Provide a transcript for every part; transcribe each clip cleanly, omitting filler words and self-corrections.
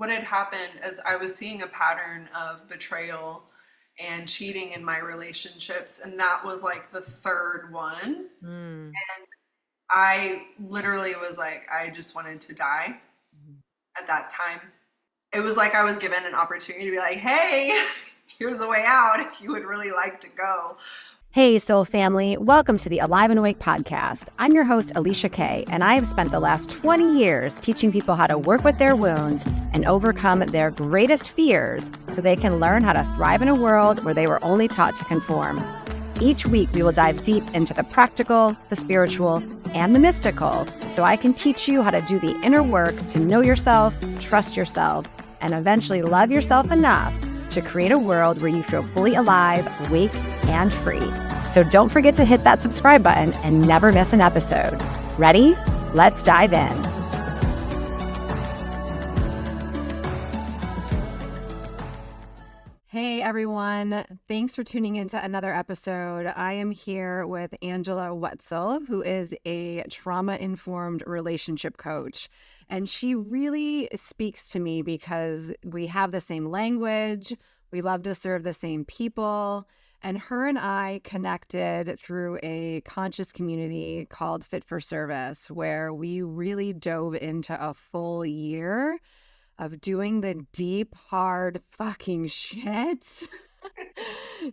what had happened is I was seeing a pattern of betrayal and cheating in my relationships, and that was like the third one. Mm. I literally was like, I just wanted to die at that time. It was like I was given an opportunity to be like, hey, here's a way out if you would really like to go. Hey, Soul Family. Welcome to the Alive and Awake podcast. I'm your host, Alicia Kay, and I have spent the last 20 years teaching people how to work with their wounds and overcome their greatest fears so they can learn how to thrive in a world where they were only taught to conform. Each week, we will dive deep into the practical, the spiritual, and the mystical so I can teach you how to do the inner work to know yourself, trust yourself, and eventually love yourself enough to create a world where you feel fully alive, awake, and free. So don't forget to hit that subscribe button and never miss an episode. Ready? Let's dive in. Hey everyone, thanks for tuning into another episode. I am here with Angela Wetzel, who is a trauma-informed relationship coach. And she really speaks to me because we have the same language, we love to serve the same people, and her and I connected through a conscious community called Fit for Service, where we really dove into a full year of doing the deep, hard fucking shit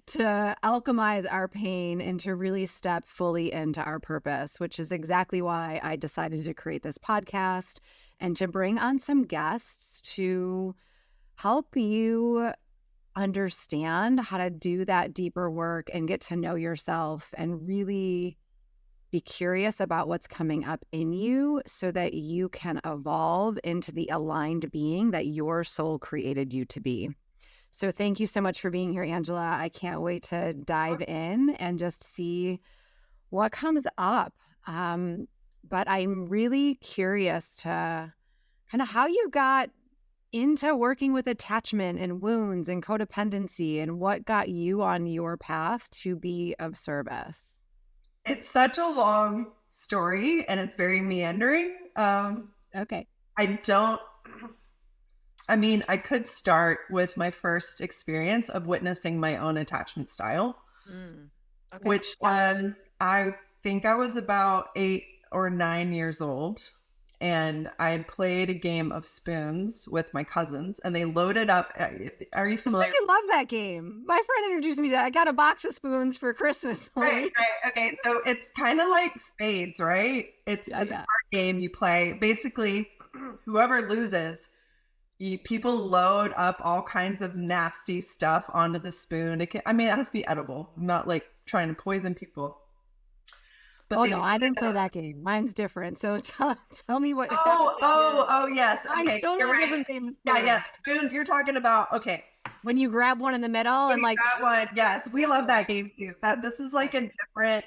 to alchemize our pain and to really step fully into our purpose, which is exactly why I decided to create this podcast and to bring on some guests to help you understand how to do that deeper work and get to know yourself and really be curious about what's coming up in you so that you can evolve into the aligned being that your soul created you to be. So thank you so much for being here, Angela. I can't wait to dive in and just see what comes up. But I'm really curious to kind of how you got into working with attachment and wounds and codependency and what got you on your path to be of service. It's such a long story and it's very meandering. Okay. I don't, I mean, I could start with my first experience of witnessing my own attachment style, Mm. Okay. which was, I think I was about 8 or 9 years old. And I had played a game of spoons with my cousins, and they loaded up. Are you I familiar? freaking love that game. My friend introduced me to that. I got a box of spoons for Christmas. Right, right. Okay, so it's kind of like spades, right? It's a Yeah. card game you play. Basically, whoever loses, people load up all kinds of nasty stuff onto the spoon. I mean, it has to be edible. I'm not like trying to poison people, but Oh they no, load I didn't it play up. that game. Mine's different. So tell me what Oh, oh, oh, yes. mine's Okay, you're totally right. different than Yeah, spoons. yes. Spoons. You're talking about. Okay, When you grab one in the middle and like that one. Yes, we love that game too. That this is like a different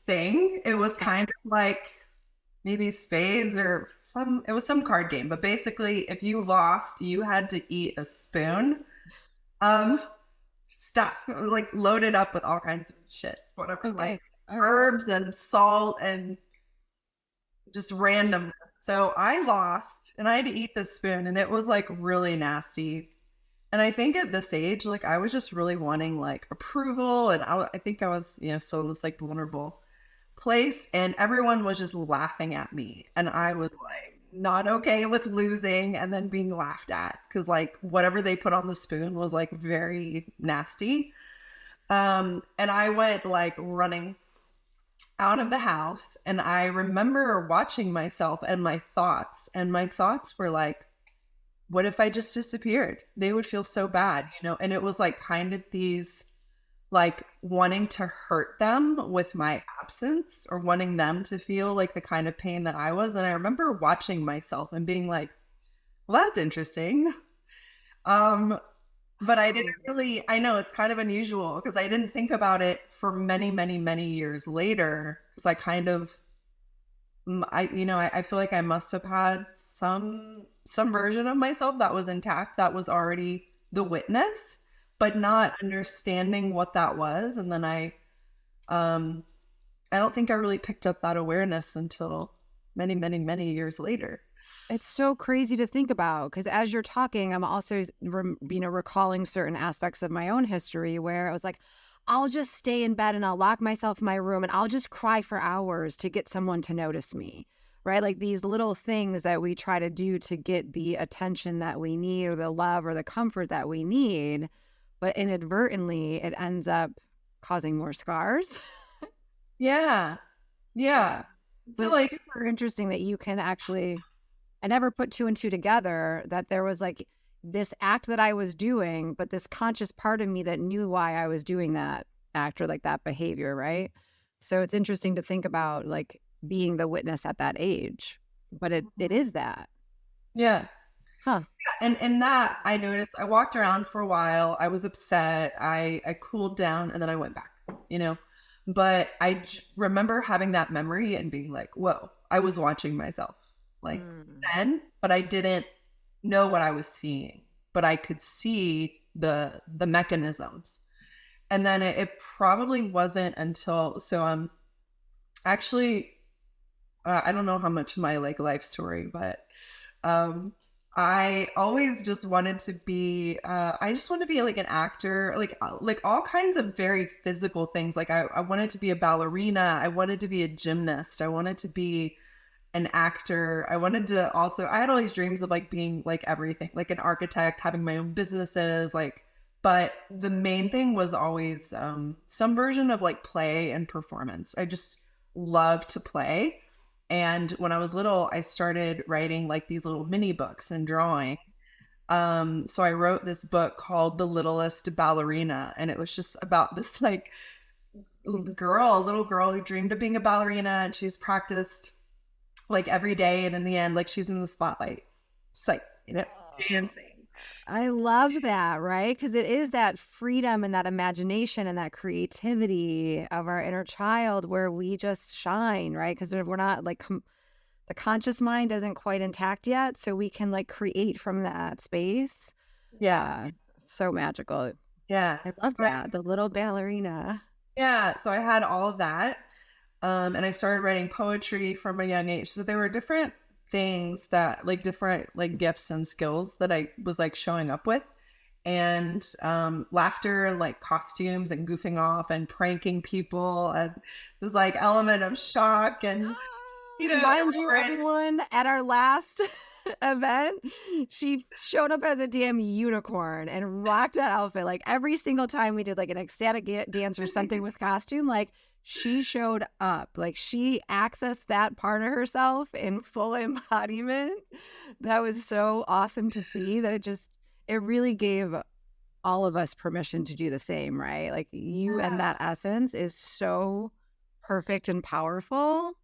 thing. It was okay. kind of like maybe spades or it was some card game, but basically if you lost you had to eat a spoon of stuff. It was like loaded up with all kinds of shit, whatever, like Okay. All right. herbs and salt and just randomness. So I lost and I had to eat this spoon and it was like really nasty. And I think at this age, like I was just really wanting like approval, and I think I was, still in this like vulnerable place, and everyone was just laughing at me, and I was like not okay with losing and then being laughed at because like whatever they put on the spoon was like very nasty. And I went like running out of the house, and I remember watching myself and my thoughts were like, what if I just disappeared? They would feel so bad, and it was like kind of these like wanting to hurt them with my absence or wanting them to feel like the kind of pain that I was. And I remember watching myself and being like, well, that's interesting. Um, but I didn't Oh, really, I know it's kind of unusual because I didn't think about it for many, many, many years later. Because I kind of, I feel like I must have had some version of myself that was intact, that was already the witness, but not understanding what that was. And then um, I don't think I really picked up that awareness until many, many, many years later. It's so crazy to think about because as you're talking, I'm also, recalling certain aspects of my own history where I was like, I'll just stay in bed and I'll lock myself in my room and I'll just cry for hours to get someone to notice me, right? Like these little things that we try to do to get the attention that we need or the love or the comfort that we need, but inadvertently it ends up causing more scars. Yeah. Yeah. Yeah. But So it's like, super interesting that you can actually I never put two and two together that there was like this act that I was doing, but this conscious part of me that knew why I was doing that act or like that behavior, right? So it's interesting to think about like being the witness at that age, but it is that. yeah. Huh. And that I noticed, I walked around for a while. I was upset. I cooled down and then I went back, you know. But remember having that memory and being like, "Whoa, I was watching myself." Like Mm. then, but I didn't know what I was seeing, but I could see the mechanisms. And then it probably wasn't until actually I don't know how much my like life story, but um I always just wanted to be I just wanted to be like an actor, like all kinds of very physical things. Like I wanted to be a ballerina, I wanted to be a gymnast, I wanted to be an actor. I wanted to also I had all these dreams of like being like everything, like an architect, having my own businesses, like but the main thing was always some version of like play and performance. I just love to play. And when I was little, I started writing like these little mini books and drawing. So I wrote this book called The Littlest Ballerina, and it was just about this like little girl who dreamed of being a ballerina, and she's practiced like every day, and in the end, like she's in the spotlight. It's like, dancing. I loved that, right? Because it is that freedom and that imagination and that creativity of our inner child where we just shine, right? Because we're not like the conscious mind isn't quite intact yet. So we can like create from that space. Yeah. Uh, so magical. Yeah. I love So I, that. The little ballerina. yeah. So I had all of that. And I started writing poetry from a young age. So there were different things that like different like gifts and skills that I was like showing up with. And laughter and like costumes and goofing off and pranking people and this like element of shock and Mind you, irreverence. everyone, at our last event, she showed up as a damn unicorn and rocked that outfit. Like every single time we did like an ecstatic dance or something with costume, like she showed up. Like she accessed that part of herself in full embodiment. That was so awesome to see that it really gave all of us permission to do the same, right? Like you and that essence is so perfect and powerful.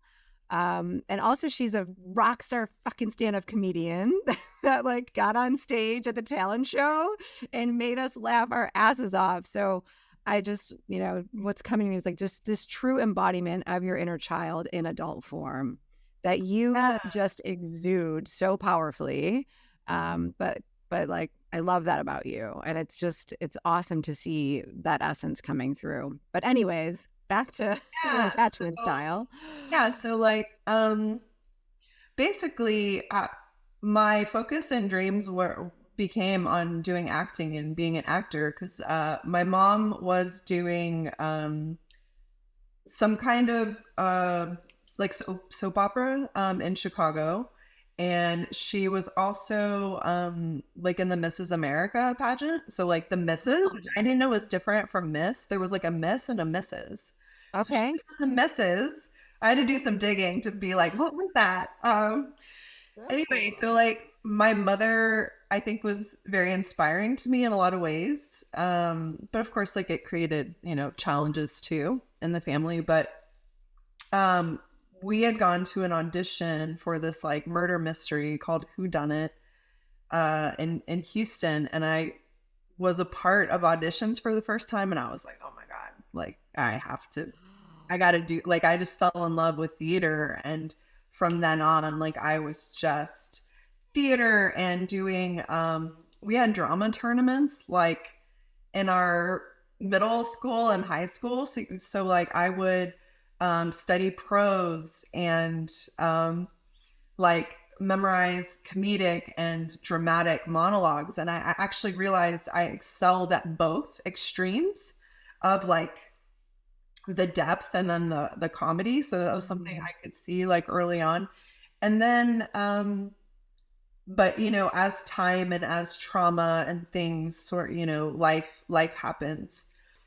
And also she's a rock star fucking stand-up comedian that like got on stage at the talent show and made us laugh our asses off. So I just, what's coming to me is like just this true embodiment of your inner child in adult form that you Yeah. just exude so powerfully. But like I love that about you. And it's awesome to see that essence coming through. But anyways, back to your Yeah. attachment style. Yeah. So like, basically, my focus and dreams were became on doing acting and being an actor because my mom was doing some kind of like soap opera in Chicago. And she was also like in the Mrs. America pageant. So like the Mrs., which I didn't know was different from Miss. There was like a Miss and a Mrs. So she Okay. was the Mrs. I had to do some digging to be like, what was that? So Anyway, cool. so like my mother, I think was very inspiring to me in a lot of ways. But of course, like it created, challenges too in the family. But um, we had gone to an audition for this like murder mystery called Who Done It in Houston, and I was a part of auditions for the first time, and I was like, oh my god, like I got to do like I just fell in love with theater, and from then on, like I was just theater and doing. We had drama tournaments like in our middle school and high school, so like I would study prose and like memorize comedic and dramatic monologues. And I actually realized I excelled at both extremes of like the depth and then the comedy. So that was something I could see like early on. And then but as time and as trauma and things sort, life happens.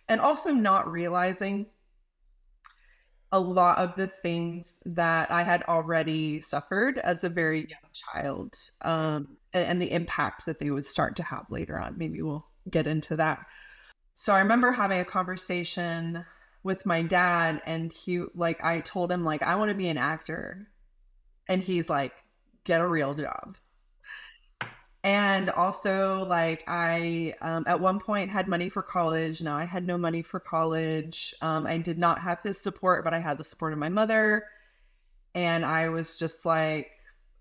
And also not realizing a lot of the things that I had already suffered as a very young child, and the impact that they would start to have later on. Maybe we'll get into that. So I remember having a conversation with my dad, and I told him, like, I want to be an actor. And he's like, get a real job. And also, like, I at one point had money for college. Now I had no money for college. I did not have his support, but I had the support of my mother. And I was just like,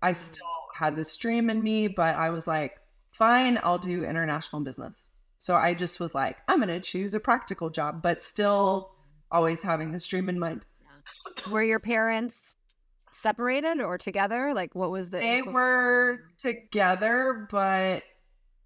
I still had this dream in me, but I was like, fine, I'll do international business. So I just was like, I'm going to choose a practical job, but still always having this dream in mind. Were your parents separated or together? Like, what was the They were together, but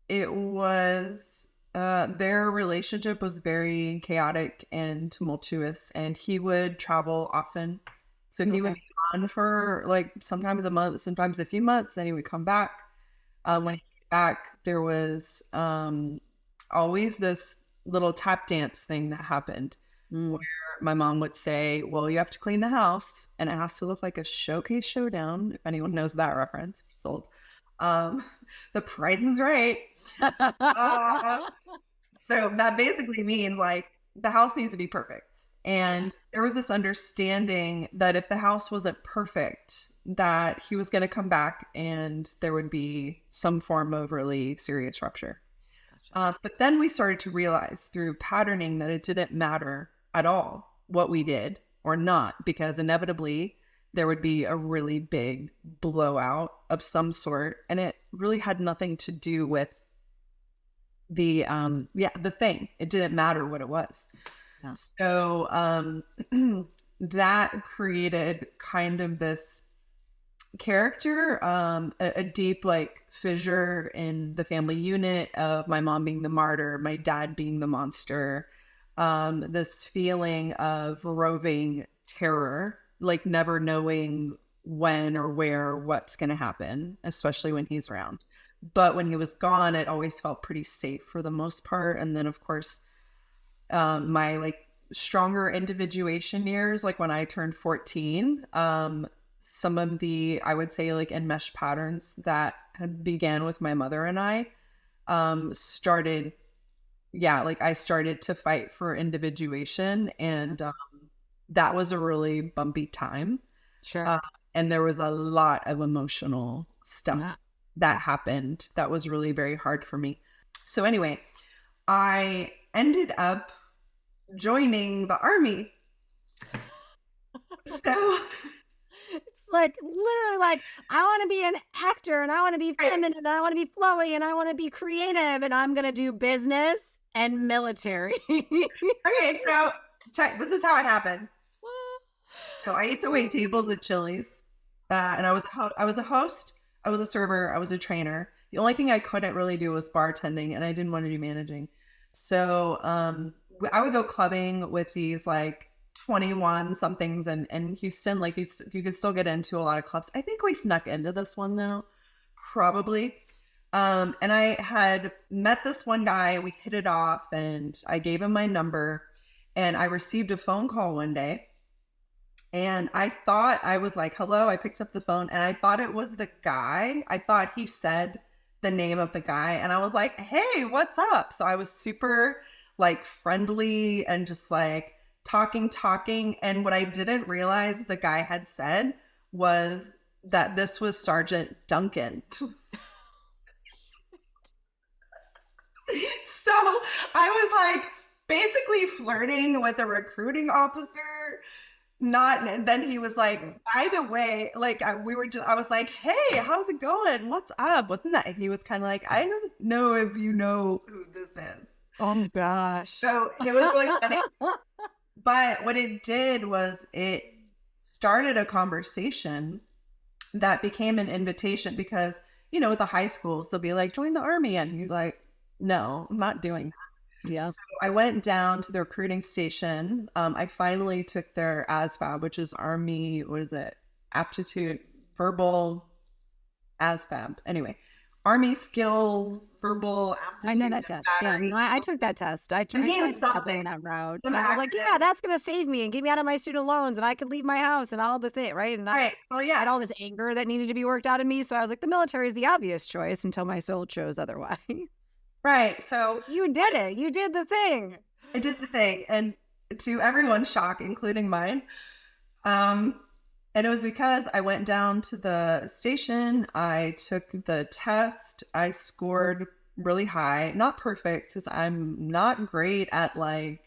it was their relationship was very chaotic and tumultuous, and he would travel often. So he would be gone for like sometimes a month, sometimes a few months, then he would come back. When he came back, there was always this little tap dance thing that happened where my mom would say, well, you have to clean the house, and it has to look like a showcase showdown. If anyone knows that reference, sold. The Price is Right. So that basically means like the house needs to be perfect. And there was this understanding that if the house wasn't perfect, that he was going to come back and there would be some form of really serious rupture. But then we started to realize through patterning that it didn't matter at all what we did or not, because inevitably there would be a really big blowout of some sort. And it really had nothing to do with the thing. It didn't matter what it was. Yeah. So that created kind of this character, a deep like fissure in the family unit of my mom being the martyr, my dad being the monster, this feeling of roving terror, like never knowing when or where what's going to happen, especially when he's around. But when he was gone, it always felt pretty safe for the most part. And then, of course, my like stronger individuation years, like when I turned 14, some of the, I would say, like enmeshed patterns that had began with my mother and I started, like I started to fight for individuation, and that was a really bumpy time. Sure. And there was a lot of emotional stuff that happened that was really very hard for me. So anyway, I ended up joining the army. So it's like literally like, I want to be an actor and I want to be feminine and I want to be flowy and I want to be creative and I'm going to do business and military. Okay, so this is how it happened. So I used to wait tables at Chili's, and I was a host, I was a server, I was a trainer. The only thing I couldn't really do was bartending, and I didn't want to do managing. So I would go clubbing with these like 21 somethings, and Houston, like you could still get into a lot of clubs. I think we snuck into this one though, probably. And I had met this one guy, we hit it off, and I gave him my number, and I received a phone call one day. And I thought, I was like, hello, I picked up the phone, and I thought it was the guy. I thought he said the name of the guy, and I was like, hey, what's up? So I was super like friendly and just like talking. And what I didn't realize the guy had said was that this was Sergeant Duncan. So I was like basically flirting with a recruiting officer. Then he was like, by the way, like I was like, hey, how's it going? What's up? Wasn't that? He was kind of like, I don't know if you know who this is. Oh gosh. So it was really funny. But what it did was it started a conversation that became an invitation because, with the high schools, they'll be like, join the army. And you're like, no, I'm not doing that. Yeah. So I went down to the recruiting station. I finally took their ASVAB, which is Army, what is it? Aptitude, verbal ASVAB. Anyway, Army skills, verbal I know aptitude, that and test. Yeah, battery. no, I took that test. It I means tried to go something, that route. some And I was like, yeah, acronym. that's gonna save me and get me out of my student loans and I could leave my house and all the thing, right? And I Right. Oh, had yeah. all this anger that needed to be worked out of me. So I was like, the military is the obvious choice until my soul chose otherwise. Right. So You did it. You did the thing. I did the thing. And to everyone's shock, including mine, Um, and it was because I went down to the station, I took the test, I scored really high, not perfect because I'm not great at like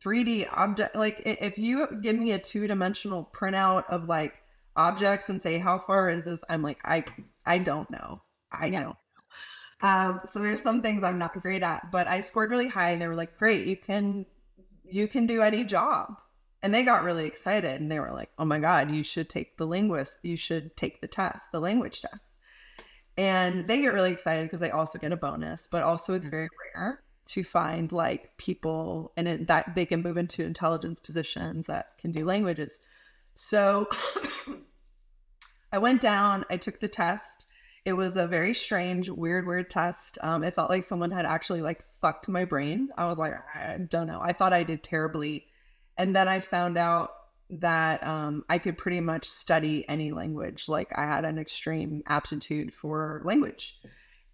3D object. Like if you give me a two-dimensional printout of like objects and say how far is this, I'm like I don't know. I Yeah. don't. So there's some things I'm not great at, but I scored really high and they were like, great, you can do any job. And they got really excited and they were like, oh my God, you should take you should take the test, the language test. And they get really excited because they also get a bonus, but also it's very rare to find like people that they can move into intelligence positions that can do languages. So I went down, I took the test. It was a very strange, weird test. It felt like someone had actually like fucked my brain. I was like, I don't know. I thought I did terribly. And then I found out that I could pretty much study any language. Like I had an extreme aptitude for language.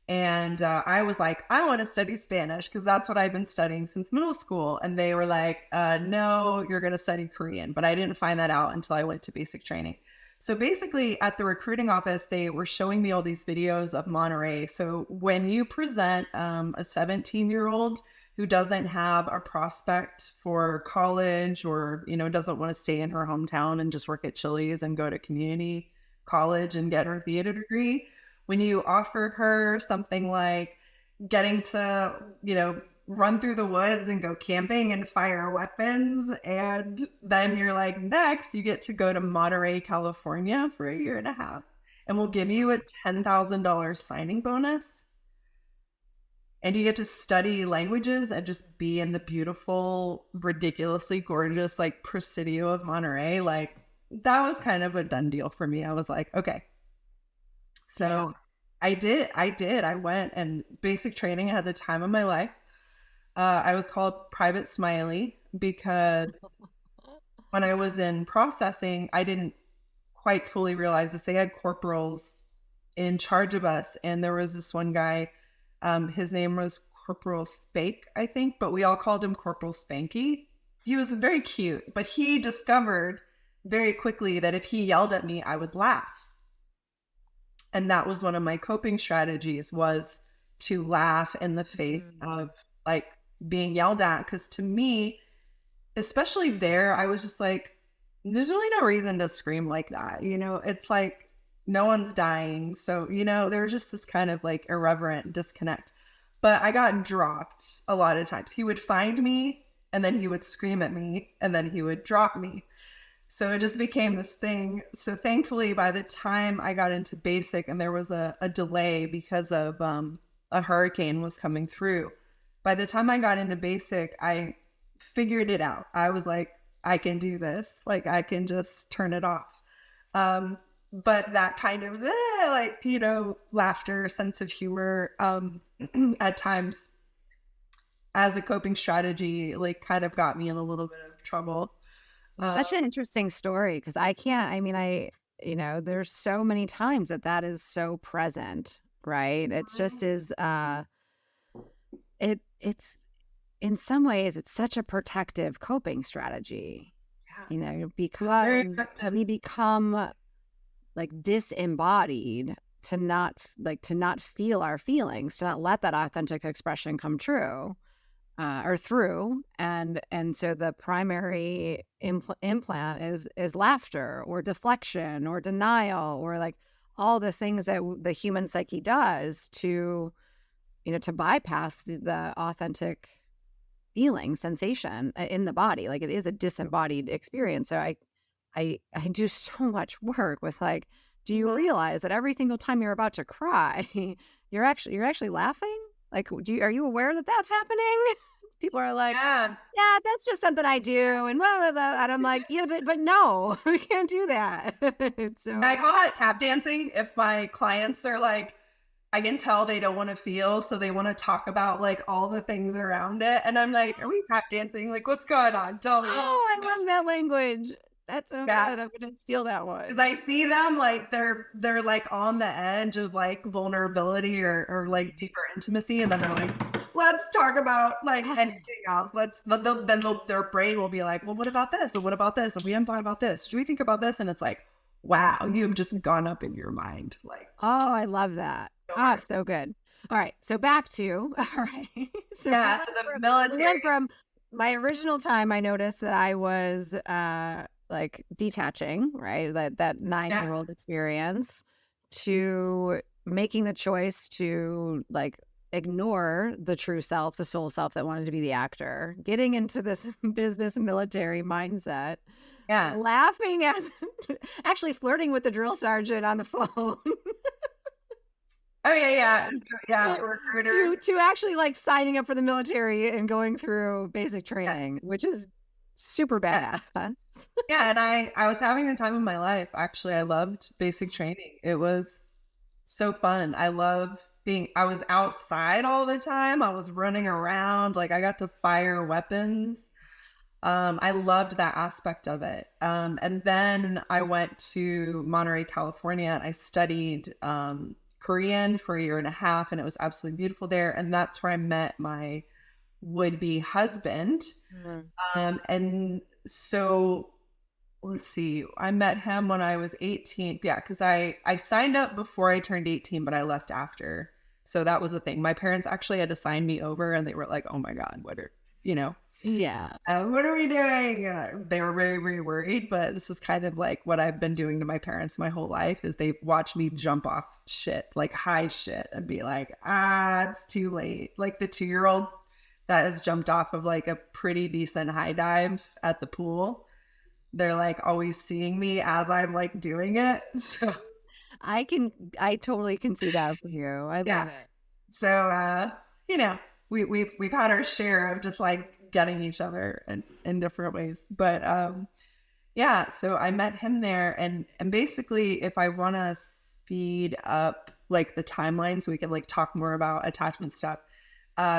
And I was like, I want to study Spanish because that's what I've been studying since middle school. And they were like, no, you're going to study Korean. But I didn't find that out until I went to basic training. So basically, at the recruiting office, they were showing me all these videos of Monterey. So when you present a 17-year-old who doesn't have a prospect for college or, doesn't want to stay in her hometown and just work at Chili's and go to community college and get her theater degree, when you offer her something like getting to, run through the woods and go camping and fire weapons. And then you're like, next, you get to go to Monterey, California for a year and a half. And we'll give you a $10,000 signing bonus. And you get to study languages and just be in the beautiful, ridiculously gorgeous, like Presidio of Monterey. Like that was kind of a done deal for me. I was like, okay. So I did. I went and basic training. I had the time of my life. I was called Private Smiley because when I was in processing, I didn't quite fully realize this. They had corporals in charge of us, and there was this one guy. His name was Corporal Spake, I think, but we all called him Corporal Spanky. He was very cute, but he discovered very quickly that if he yelled at me, I would laugh. And that was one of my coping strategies, was to laugh in the face of like being yelled at. Because to me, especially there, I was just like, there's really no reason to scream like that. It's like no one's dying. So, there was just this kind of like irreverent disconnect. But I got dropped a lot of times. He would find me and then he would scream at me and then he would drop me. So it just became this thing. So thankfully, by the time I got into basic and there was a delay because of a hurricane was coming through, by the time I got into basic, I figured it out. I was like, I can do this. Like I can just turn it off. But that kind of laughter, sense of humor, at times as a coping strategy, like kind of got me in a little bit of trouble. Such an interesting story because I can't, I mean, there's so many times that is so present, right? It's just is, it's in some ways, it's such a protective coping strategy, Very because effective. we become like disembodied to not feel our feelings, to not let that authentic expression come true. Or through, and so the primary implant is laughter or deflection or denial or like all the things that the human psyche does to to bypass the authentic feeling sensation in the body. Like it is a disembodied experience. So I do so much work with like, do you Mhm. realize that every single time you're about to cry, you're actually laughing? Like, are you aware that that's happening? People are like, Yeah. yeah, that's just something I do, and blah blah blah. And I'm like, yeah, but no, we can't do that. I So, call that tap dancing if my clients are like, I can tell they don't want to feel, so they want to talk about like all the things around it. And I'm like, are we tap dancing? Like, what's going on? Tell me. oh, I love that language. That's so Yeah. good. I'm gonna steal that Because one. I see them like they're like on the edge of like vulnerability or like deeper intimacy, and then they're like, let's talk about like anything else. Their brain will be like, well, what about this? And what about this? And we haven't thought about this. Should we think about this? And it's like, wow, you've just gone up in your mind. Like, Oh, I love that. Ah, over. so good. All right, so back to all right. So we Yeah. went So the from we military. went from my original time. I noticed that I was like detaching, right? That Yeah. 9-year-old experience to making the choice to like ignore the true self, the soul self that wanted to be the actor, getting into this business military mindset, Yeah. laughing at actually flirting with the drill sergeant on the phone. Oh yeah. Yeah. Yeah. Recruiter. To actually like signing up for the military and going through basic Yeah. training, which is super Yeah. badass. Yeah. And I was having the time of my life. Actually, I loved basic training. It was so fun. I was outside all the time. I was running around. Like I got to fire weapons. I loved that aspect of it. And then I went to Monterey, California, and I studied Korean for a year and a half, and it was absolutely beautiful there. And that's where I met my would be husband. Mm. And so let's see, I met him when I was 18. Yeah, because I signed up before I turned 18, but I left after. So that was the thing. My parents actually had to sign me over, and they were like, oh my God, you know, Yeah. what are we doing? They were very, very worried, but this is kind of like what I've been doing to my parents my whole life is they watch me jump off shit, like high shit, and be like, it's too late. Like the 2-year-old that has jumped off of like a pretty decent high dive at the pool. They're like always seeing me as I'm like doing it. So I totally can see that for you. I love yeah. it. So you know, we've had our share of just like getting each other in different ways. But yeah, so I met him there, and basically if I want to speed up like the timeline so we can like talk more about attachment stuff.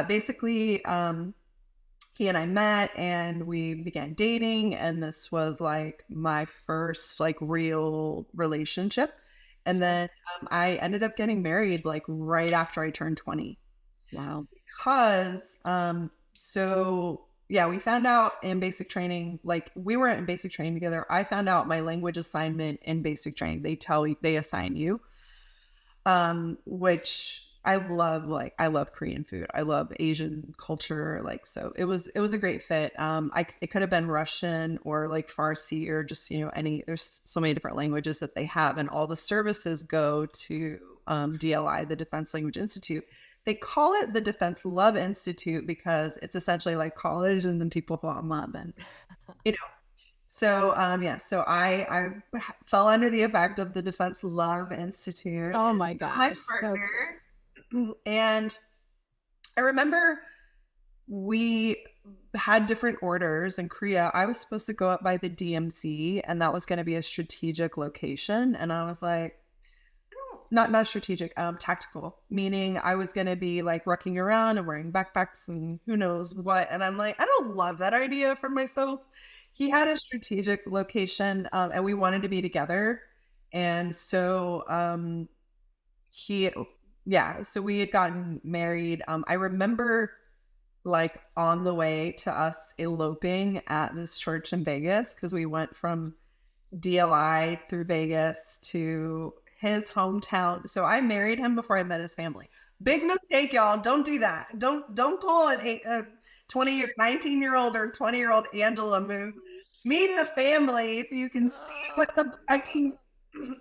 Basically he and I met and we began dating, and this was like my first like real relationship. And then I ended up getting married like right after I turned 20 Wow. because so yeah, we found out in basic training, like we weren't in basic training together. I found out my language assignment in basic training. They assign you, which I love. Like I love Korean food. I love Asian culture. Like so, it was a great fit. It could have been Russian or like Farsi or just any. There's so many different languages that they have, and all the services go to DLI, the Defense Language Institute. They call it the Defense Love Institute because it's essentially like college, and then people fall in love, and you know so yeah, so I fell under the effect of the Defense Love Institute Oh and my my gosh. So cool. partner. And I remember we had different orders in Korea. I was supposed to go up by the DMZ, and that was going to be a strategic location. And I was like, not strategic, tactical, meaning I was going to be like rucking around and wearing backpacks and who knows what. And I'm like, I don't love that idea for myself. He had a strategic location, and we wanted to be together. And so he yeah, so we had gotten married. I remember like on the way to us eloping at this church in Vegas because we went from DLI through Vegas to his hometown. So I married him before I met his family. Big mistake, y'all. Don't do that. Don't pull a 20 or 19-year-old or 20-year-old Angela move. Meet the family so you can see what the fucking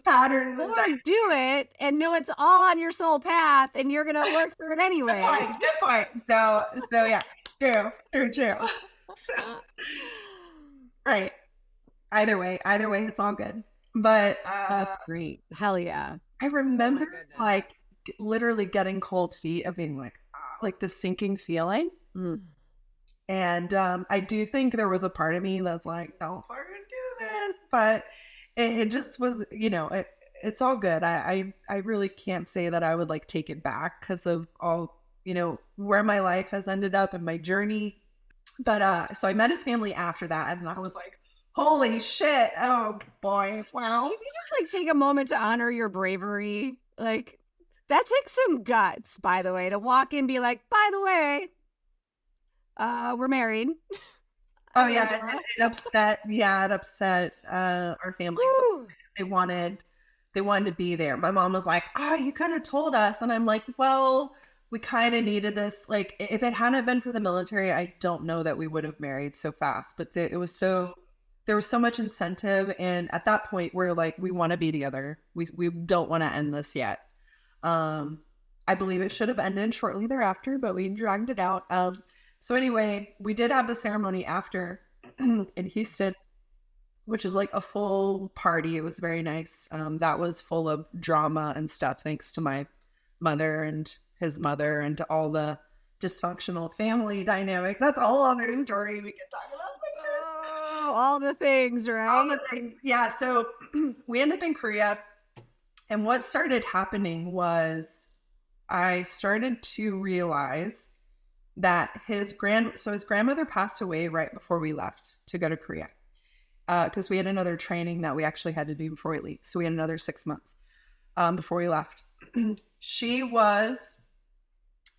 patterns and Or do it and know it's all on your soul path and you're gonna work through it good anyways. point. Good point. So yeah, true. So, right. Either way, it's all good. But That's great. Hell yeah. I Oh my remember goodness. like literally getting cold feet of being like, like the sinking feeling. Mm. And I do think there was a part of me that's like, don't fucking do this. But it just was, it's all good. I really can't say that I would like take it back because of all, where my life has ended up and my journey. But so I met his family after that, and I was like, holy shit. Oh boy. Can Wow. you just like take a moment to honor your bravery? Like that takes some guts, by the way, to walk in and be like, by the way, we're married. Oh I'm yeah, Angela. it upset our family. So Whew. they wanted to be there. My mom was like, "Oh, you could have told us." And I'm like, "Well, we kind of needed this. Like if it hadn't been for the military, I don't know that we would have married so fast. But it was so there was so much incentive, and at that point we're like, we want to be together. We don't want to end this yet. Um I believe it should have ended shortly thereafter, but we dragged it out. So anyway, we did have the ceremony after in Houston, which is like a full party. It was very nice. That was full of drama and stuff, thanks to my mother and his mother and to all the dysfunctional family dynamics. That's a whole other story we could talk about later. Oh, all the things, All right? the things. Yeah. So we ended up in Korea. And what started happening was I started to realize that his grandmother passed away right before we left to go to Korea because we had another training that we actually had to do before we leave. So we had another 6 months before we left. She was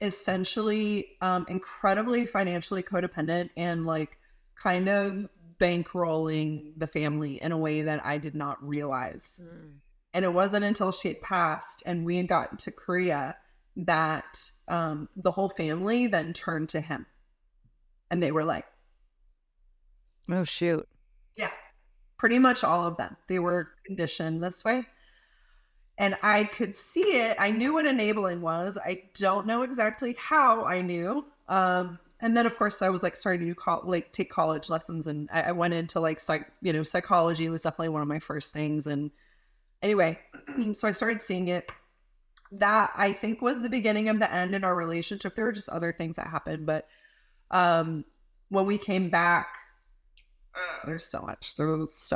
essentially incredibly financially codependent and like kind of bankrolling the family in a way that I did not realize. Mm. And it wasn't until she had passed and we had gotten to Korea that the whole family then turned to him and they were like, Oh shoot. yeah, pretty much all of them. They were conditioned this way. And I could see it. I knew what enabling was. I don't know exactly how I knew. And then of course I was like starting to take college lessons, and I went into like psychology was definitely one of my first things. And anyway, so I started seeing it. That I think was the beginning of the end in our relationship. There were just other things that happened, but when we came back, there's so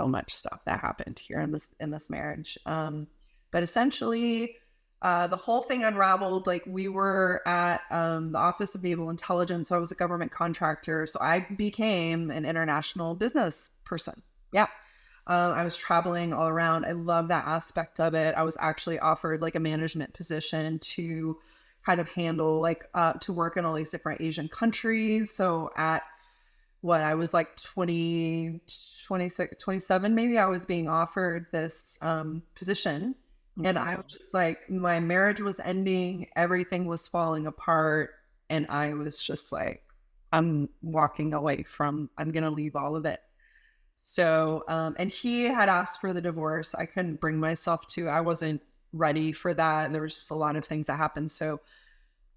much stuff that happened here in this marriage. But essentially, the whole thing unraveled. Like we were at the Office of Naval Intelligence. So I was a government contractor. So I became an international business person. Yeah. I was traveling all around. I love that aspect of it. I was actually offered like a management position to kind of handle to work in all these different Asian countries. So at what I was like 20, 26, 27, maybe I was being offered this position. And I was just like, my marriage was ending, everything was falling apart. And I was just like, I'm walking away I'm going to leave all of it. So, and he had asked for the divorce. I couldn't bring myself to, I wasn't ready for that. There was just a lot of things that happened. So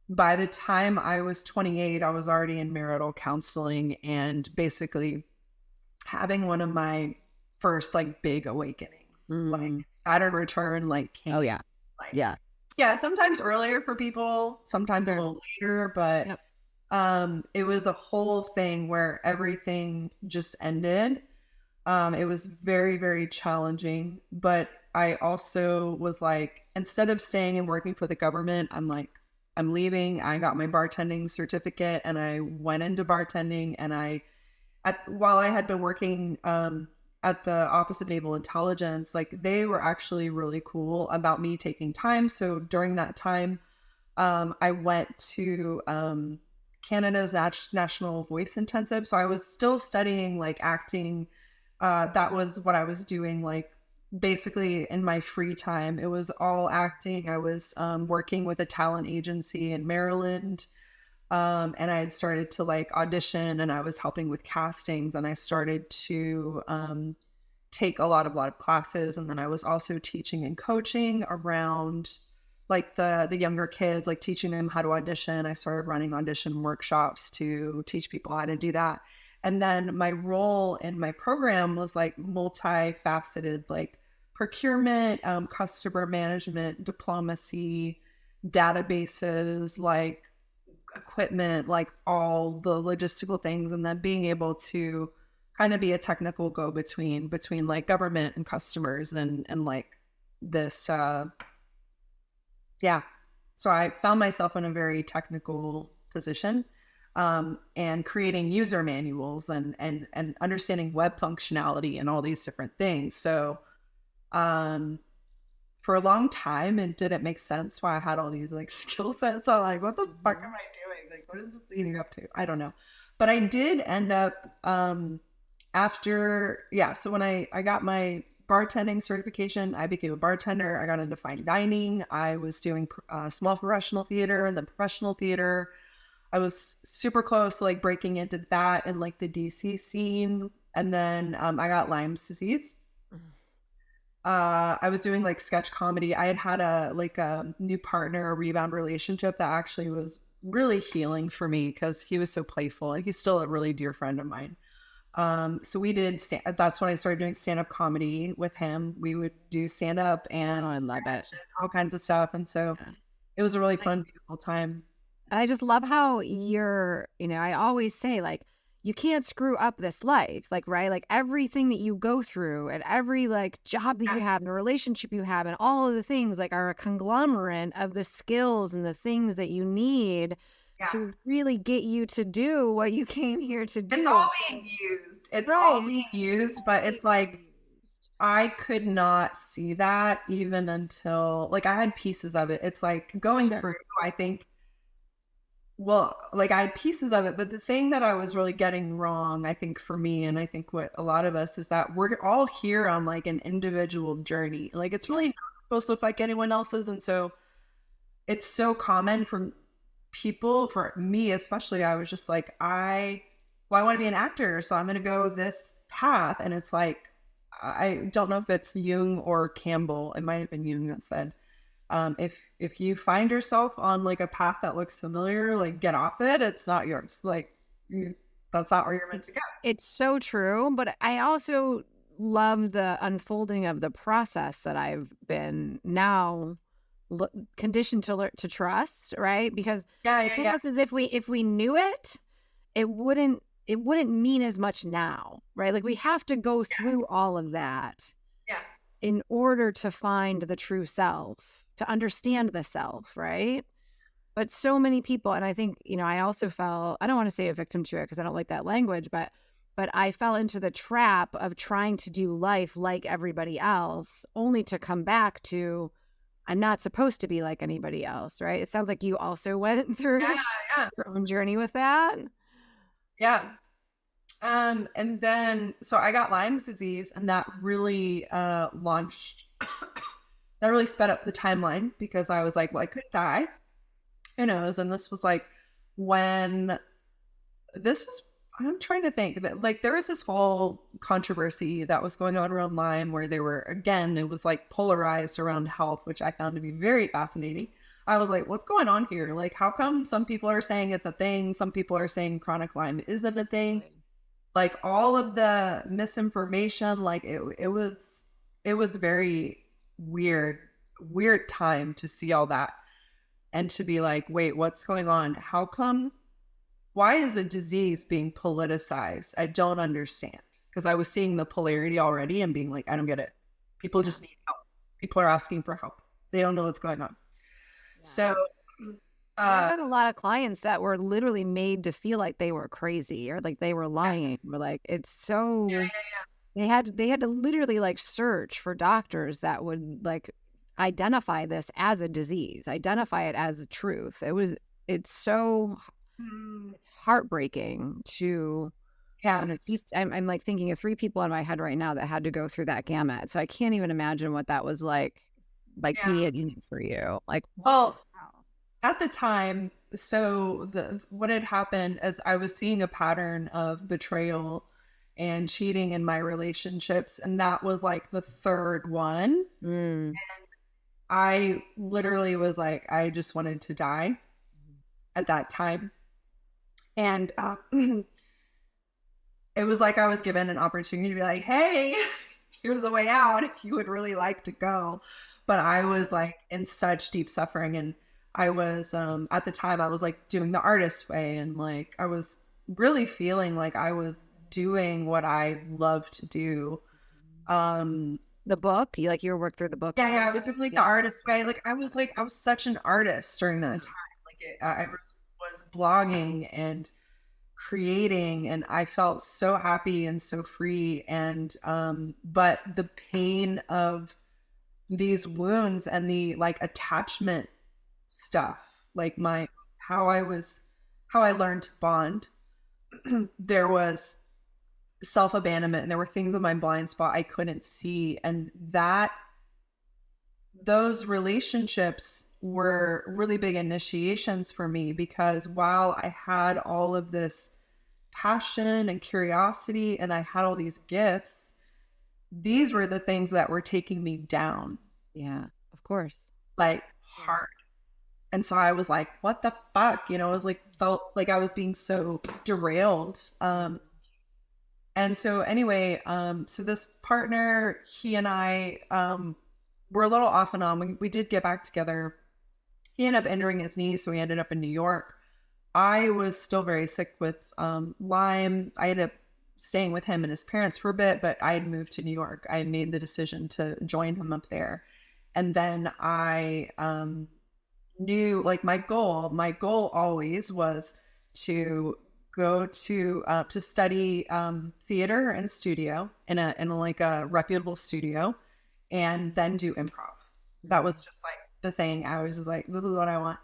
by the time I was 28, I was already in marital counseling and basically having one of my first like big awakenings. Like Saturn return, like came. Oh yeah. Like, Yeah. yeah, sometimes earlier for people, sometimes a little later, but Yep. it was a whole thing where everything just ended. It was very, very challenging, but I also was like, instead of staying and working for the government, I'm like, I'm leaving. I got my bartending certificate and I went into bartending. And while I had been working at the Office of Naval Intelligence, like they were actually really cool about me taking time. So during that time, I went to Canada's National Voice Intensive. So I was still studying like acting. That was what I was doing, like basically in my free time. It was all acting. I was working with a talent agency in Maryland. And I had started to like audition and I was helping with castings and I started to take a lot of classes. And then I was also teaching and coaching around like the younger kids, like teaching them how to audition. I started running audition workshops to teach people how to do that. And then my role in my program was like multifaceted, like procurement, customer management, diplomacy, databases, like equipment, like all the logistical things, and then being able to kind of be a technical go between like government and customers and like this yeah. So I found myself in a very technical position, and creating user manuals and understanding web functionality and all these different things. So um, for a long time, it didn't make sense why I had all these like skill sets. I'm like, what the fuck am Mhm. I doing? Like, what is this leading up to? I don't know. But I did end up after, yeah. So when I got my bartending certification, I became a bartender. I got into fine dining. I was doing small professional theater and then professional theater. I was super close to like breaking into that and like the DC scene. And then I got Lyme's disease. I was doing like sketch comedy. I had a like a new partner, a rebound relationship that actually was really healing for me because he was so playful and he's still a really dear friend of mine. So we did that's when I started doing stand-up comedy with him. We would do stand-up Oh, and I love it. all kinds of stuff. And so Yeah. it was a really Like, fun, beautiful time. I just love how I always say, like, you can't screw up this life. Like, right? Like everything that you go through and every like job that Yeah, you have and a relationship you have and all of the things like are a conglomerate of the skills and the things that you need yeah. to really get you to do what you came here to It's do. all So, being used. It's right. all It's being used, but totally it's like being used. I could not see that even until like I had pieces of it. It's like going Sure. through, I think, well, like I had pieces of it, but the thing that I was really getting wrong, I think for me, and I think what a lot of us is that we're all here on like an individual journey. Like it's really not Yes. supposed to affect anyone else's. And so it's so common for people, for me especially, I was just like, well, I want to be an actor, so I'm going to go this path. And it's like, I don't know if it's Jung or Campbell. It might have been Jung that said, if you find yourself on like a path that looks familiar, like get off it. It's not yours. Like that's not where you're meant to go. It's so true, but I also love the unfolding of the process that I've been now conditioned to to trust, right? Because Yeah, it's yeah, yeah, almost as if we knew it, it wouldn't mean as much now, right? Like we have to go through all of that yeah, in order to find the true self, to understand the self, right? But so many people, and I think, I also fell, I don't want to say a victim to it because I don't like that language, but I fell into the trap of trying to do life like everybody else, only to come back to I'm not supposed to be like anybody else, right? It sounds like you also went yeah, through yeah, your own journey with that. yeah. And then so I got Lyme's disease, and that really launched that really sped up the timeline because I was like, well, I could die. Who knows? And this was like when this was I'm trying to think that like there was this whole controversy that was going on around Lyme where they were again, it was like polarized around health, which I found to be very fascinating. I was like, what's going on here? Like, how come some people are saying it's a thing? Some people are saying chronic Lyme isn't a thing. Like all of the misinformation, like it was very weird, weird time to see all that and to be like, wait, what's going on? How come why is a disease being politicized? I don't understand. Because I was seeing the polarity already and being like, I don't get it. People Yeah. just need help. People are asking for help. They don't know what's going on. So, Yes. And I've uh, had a lot of clients that were literally made to feel like they were crazy or like they were yeah, lying or like it's yeah, so they had to literally like search for doctors that would like identify this as a disease, identify it as the truth. It's so mm, it's heartbreaking to yeah, just I'm like thinking of three people in my head right now that had to go through that gamut. So I can't even imagine what that was like yeah. being for you. Like what the Well, hell? at the time, so the what had happened is I was seeing a pattern of betrayal and cheating in my relationships, and that was like the third one. Mm. I literally was like, I just wanted to die at that time. And it was like I was given an opportunity to be like, hey, here's a way out if you would really like to go. But I was like in such deep suffering. And I was, at the time, I was like doing the artist way. And like, I was really feeling like I was doing what I love to do. Um, The book, you were working through the book. yeah, I was doing like the Yeah. artist way. Like, I was such an artist during that time. Was blogging and creating, and I felt so happy and so free. And but the pain of these wounds and the like attachment stuff, like my how I learned to bond. There was self abandonment, and there were things in my blind spot I couldn't see, and that those relationships were really big initiations for me, because while I had all of this passion and curiosity and I had all these gifts, these were the things that were taking me down, Yeah, of course. like hard. And so I was like, what the fuck? You know, it was like, felt like I was being so derailed. And so anyway, so this partner, he and I were a little off and on. We did get back together. He ended up injuring his knee, so we ended up in New York. I was still very sick with Lyme. I ended up staying with him and his parents for a bit, but I had moved to New York. I made the decision to join him up there. And then I knew, like, my goal always was to go to study theater and studio in a like a reputable studio, and then do improv. That was just like the thing. I was just like, this is what I want.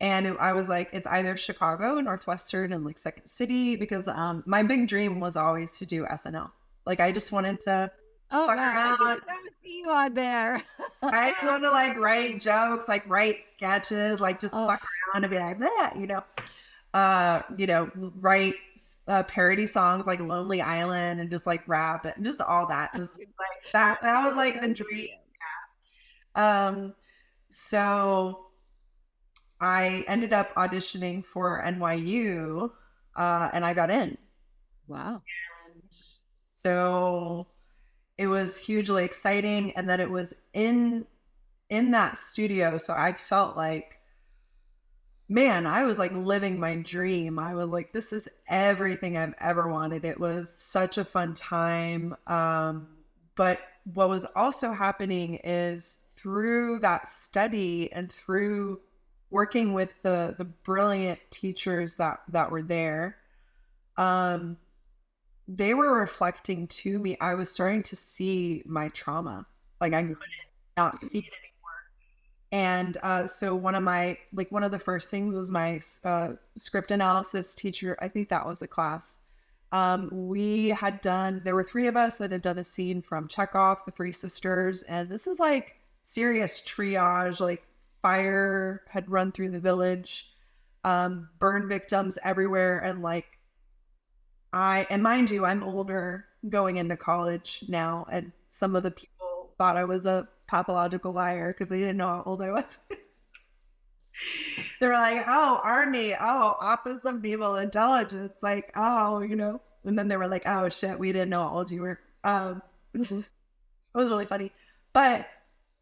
And I was like, it's either Chicago, Northwestern, and like Second City, because my big dream was always to do SNL. Like, I just wanted to Oh fuck God, I can around. so see you on there. I just wanted to like write jokes, like write sketches, like just Oh, fuck around and be like that, write parody songs like Lonely Island, and just like rap and just all that. It was just like that was like the dream. Um, so I ended up auditioning for NYU, and I got in. wow. And so it was hugely exciting. And then it was in that studio. So I felt like, man, I was like living my dream. I was like, this is everything I've ever wanted. It was such a fun time. But what was also happening is, through that study and through working with the brilliant teachers that were there, um, they were reflecting to me. I was starting to see my trauma. Like, I couldn't not see it. And so one of the first things was my script analysis teacher. I think that was a class. There were three of us that had done a scene from Chekhov, The Three Sisters. And this is like serious triage, like fire had run through the village, burn victims everywhere. And like, and mind you, I'm older going into college now. And some of the people thought I was a pathological liar because they didn't know how old I was. They were like, oh, Arnie, oh, Office of Naval Intelligence. Like, oh, And then they were like, oh, shit, we didn't know how old you were. It was really funny. But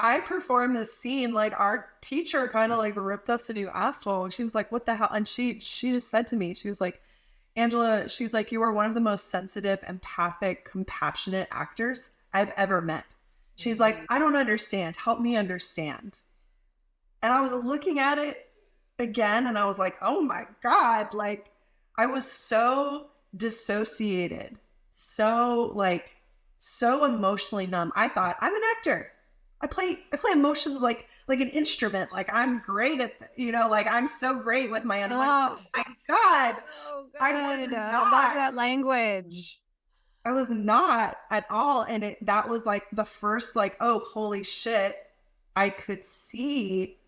I performed this scene, like our teacher kind of like ripped us a new asshole. She was like, what the hell? And she just said to me, she was like, Angela, she's like, you are one of the most sensitive, empathic, compassionate actors I've ever met. She's like, I don't understand. Help me understand. And I was looking at it again, and I was like, oh my God. Like, I was so dissociated, so emotionally numb. I thought, I'm an actor. I play emotions like an instrument. Like, I'm great at, like, I'm so great with my emotions. Oh, My God. so good. I was I love not. that language. I was not at all. And that was like the first, like, oh, holy shit. I could see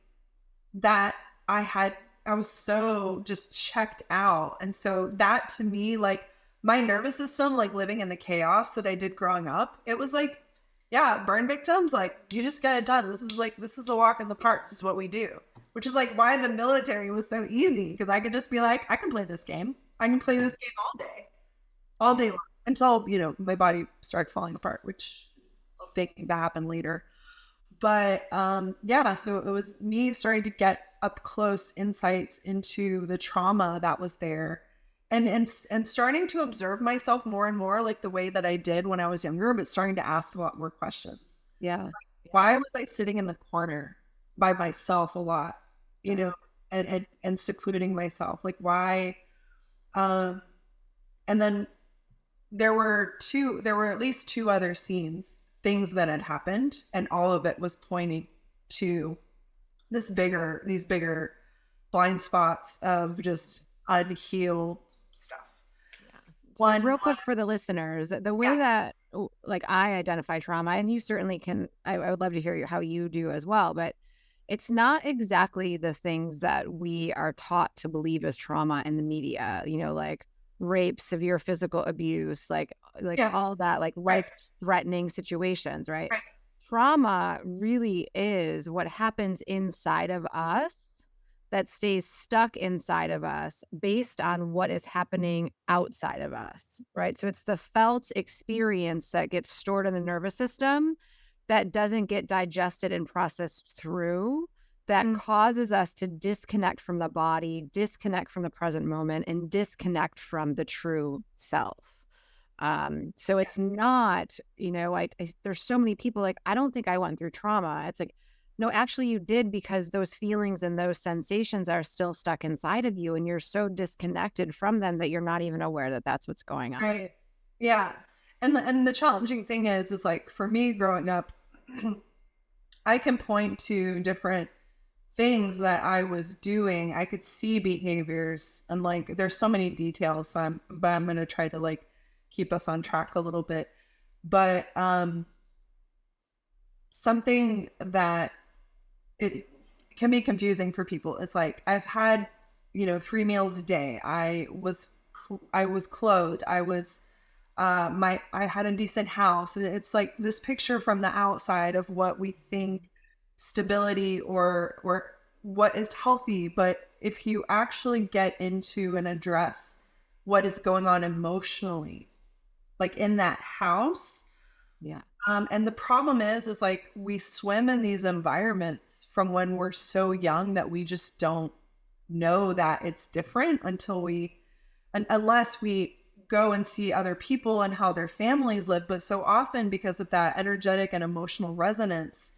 that I was so just checked out. And so that, to me, like, my nervous system, like living in the chaos that I did growing up, it was like, yeah, burn victims, like, you just get it done. This is a walk in the park. This is what we do. Which is like why the military was so easy, because I could just be like, I can play this game. I can play this game all day long. until, my body started falling apart, which is a thing that happened later. But yeah, so it was me starting to get up close insights into the trauma that was there, and starting to observe myself more and more like the way that I did when I was younger, but starting to ask a lot more questions. Yeah. Why was I sitting in the corner by myself a lot, you Right. know, and secluding myself? Like why? Um, and then there were at least two other things that had happened, and all of it was pointing to these bigger blind spots of just unhealed stuff. Yeah. So One, real quick for the listeners, the way yeah, that like I identify trauma, and you certainly can, I would love to hear how you do as well, but it's not exactly the things that we are taught to believe as trauma in the media, like rape, severe physical abuse, like yeah, all that, like right, life threatening situations, right? right, Trauma really is what happens inside of us that stays stuck inside of us based on what is happening outside of us, right? So it's the felt experience that gets stored in the nervous system that doesn't get digested and processed through, that mm, causes us to disconnect from the body, disconnect from the present moment, and disconnect from the true self. So yeah, it's not, there's so many people like, I don't think I went through trauma. It's like, no, actually you did, because those feelings and those sensations are still stuck inside of you, and you're so disconnected from them that you're not even aware that that's what's going on. right, yeah. And the challenging thing is like for me growing up, I can point to different things that I was doing. I could see behaviors, and like there's so many details. But I'm gonna try to like keep us on track a little bit. But something that it can be confusing for people. It's like I've had, 3 meals a day. I was clothed. I had a decent house, and it's like this picture from the outside of what we think stability or what is healthy. But if you actually get into and address what is going on emotionally, like in that house, Yeah. and the problem is like we swim in these environments from when we're so young that we just don't know that it's different unless we go and see other people and how their families live. But so often, because of that energetic and emotional resonance,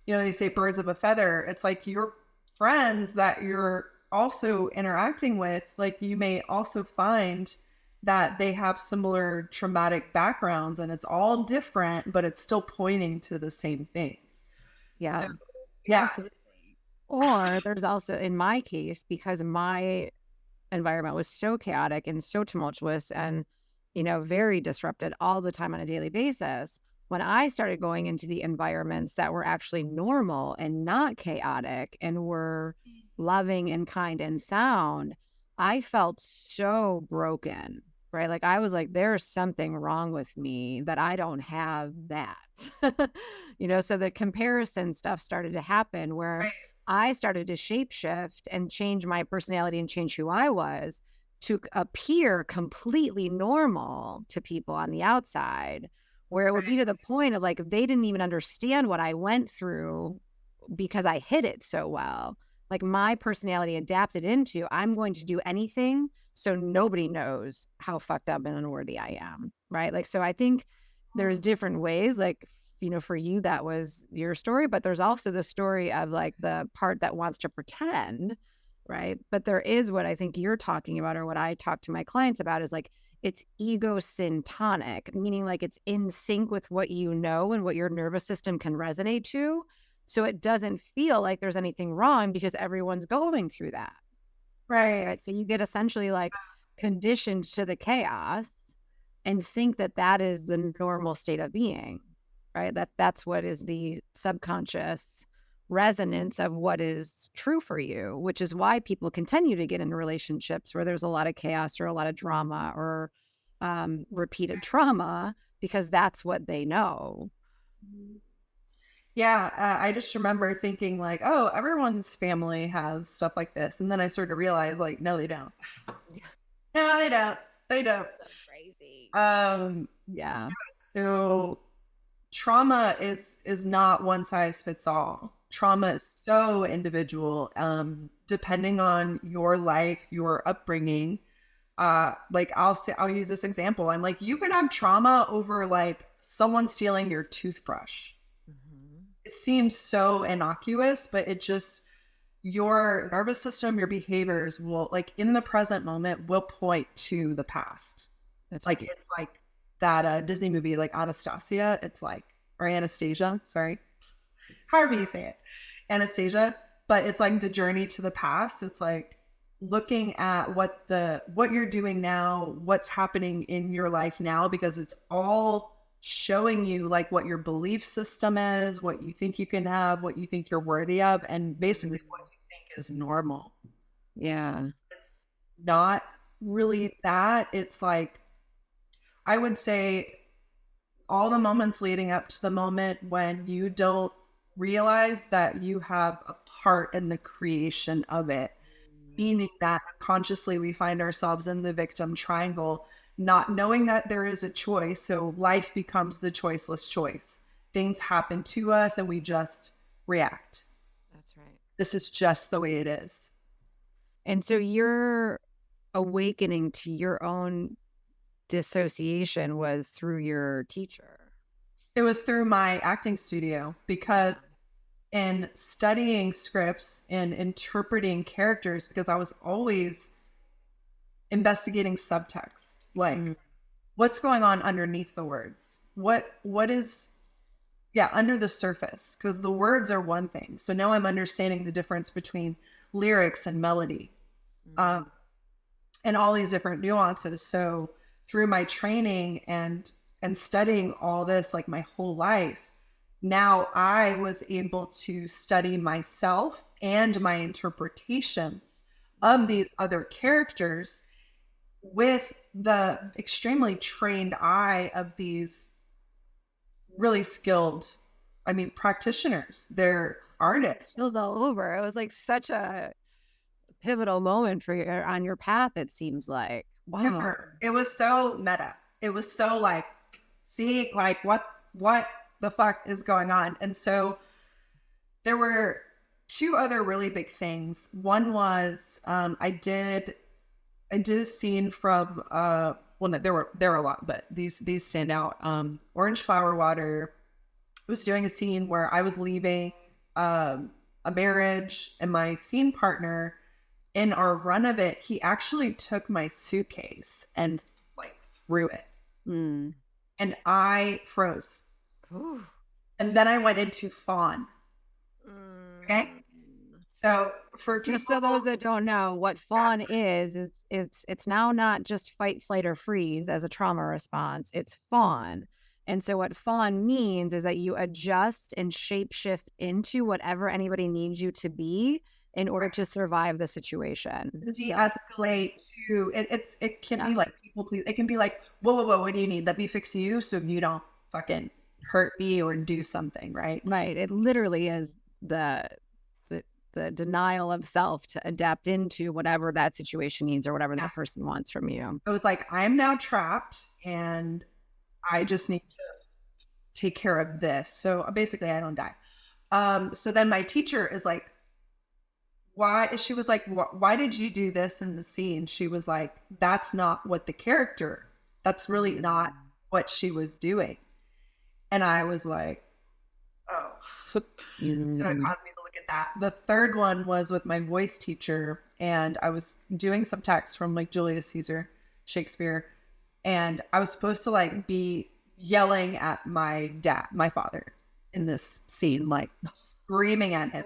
they say birds of a feather. It's like your friends that you're also interacting with, like you may also find that they have similar traumatic backgrounds, and it's all different, but it's still pointing to the same things. So, Yeah. yeah. Absolutely. Or there's also, in my case, because my environment was so chaotic and so tumultuous and, very disrupted all the time on a daily basis. When I started going into the environments that were actually normal and not chaotic and were loving and kind and sound, I felt so broken, right? Like I was like, there's something wrong with me that I don't have that. So the comparison stuff started to happen where Right. I started to shapeshift and change my personality and change who I was to appear completely normal to people on the outside, where it would be to the point of like they didn't even understand what I went through because I hid it so well. Like my personality adapted into I'm going to do anything so nobody knows how fucked up and unworthy I am. Right. Like, so I think there's different ways. Like, for you, that was your story, but there's also the story of like the part that wants to pretend, right? But there is what I think you're talking about, or what I talk to my clients about, is like it's ego syntonic, meaning like it's in sync with what you know and what your nervous system can resonate to. So it doesn't feel like there's anything wrong because everyone's going through that, Right. right? So you get essentially like conditioned to the chaos and think that that is the normal state of being, right? That's what is the subconscious resonance of what is true for you, which is why people continue to get into relationships where there's a lot of chaos or a lot of drama or repeated trauma, because that's what they know. Yeah, I just remember thinking like, oh, everyone's family has stuff like this, and then I started to realize like, no, they don't. No, they don't. They don't. Um, Yeah. so trauma is not one size fits all. Trauma is so individual, depending on your life, your upbringing. Like I'll use this example. I'm like, you could have trauma over like someone stealing your toothbrush. Mhm. It seems so innocuous, but it just your nervous system, your behaviors will like in the present moment will point to the past. That's Like right. it's like that Disney movie, like Anastasia. It's like or Anastasia, sorry, however you say it, Anastasia. But it's like the journey to the past. It's like looking at what you're doing now, what's happening in your life now, because it's all showing you like what your belief system is, what you think you can have, what you think you're worthy of, and basically what you think is normal. Yeah. It's not really that. It's like I would say all the moments leading up to the moment when you don't realize that you have a part in the creation of it, meaning that consciously we find ourselves in the victim triangle, not knowing that there is a choice. So life becomes the choiceless choice. Things happen to us and we just react. That's right. This is just the way it is. And so your awakening to your own dissociation was through your teacher. It was through my acting studio because in studying scripts and interpreting characters, because I was always investigating subtext, Mm. like what's going on underneath the words, what is under the surface, because the words are one thing. So now I'm understanding the difference between lyrics and melody, um, and all these different nuances. So through my training and studying all this like my whole life, now I was able to study myself and my interpretations of these other characters with the extremely trained eye of these really skilled, I mean, practitioners. They're artists. Feels all over. It was like such a pivotal moment for your on your path, it seems like. Wow. Super. It was so meta. It was so like, see, like what the fuck is going on? And so there were two other really big things. One was I did a scene from well no, there were a lot, but these stand out. Orange Flower Water was doing a scene where I was leaving a marriage, and my scene partner in our run of it, he actually took my suitcase and like threw it. Mm. And I froze. Ooh. And then I went into fawn. Okay. Mm. So for Just people, so those that don't know what fawn is, it's now not just fight, flight, or freeze as a trauma response. It's fawn. And so what fawn means is that you adjust and shape shift into whatever anybody needs you to be in order to survive the situation. de-escalate to it can Yeah. be like people please, it can be like, whoa, what do you need? Let me fix you so you don't fucking hurt me or do something, right? Right. It literally is the the the denial of self to adapt into whatever that situation needs or whatever Yeah. that person wants from you. So it's like I'm now trapped and I just need to take care of this. So basically I don't die. So then my teacher is like, why? She was like, why did you do this in the scene? She was like, that's not what the character, that's really not what she was doing. And I was like, oh. So it Mm. caused me to look at that. The third one was with my voice teacher, and I was doing some text from like Julius Caesar, Shakespeare, and I was supposed to like be yelling at my dad, my father, in this scene, like screaming at him.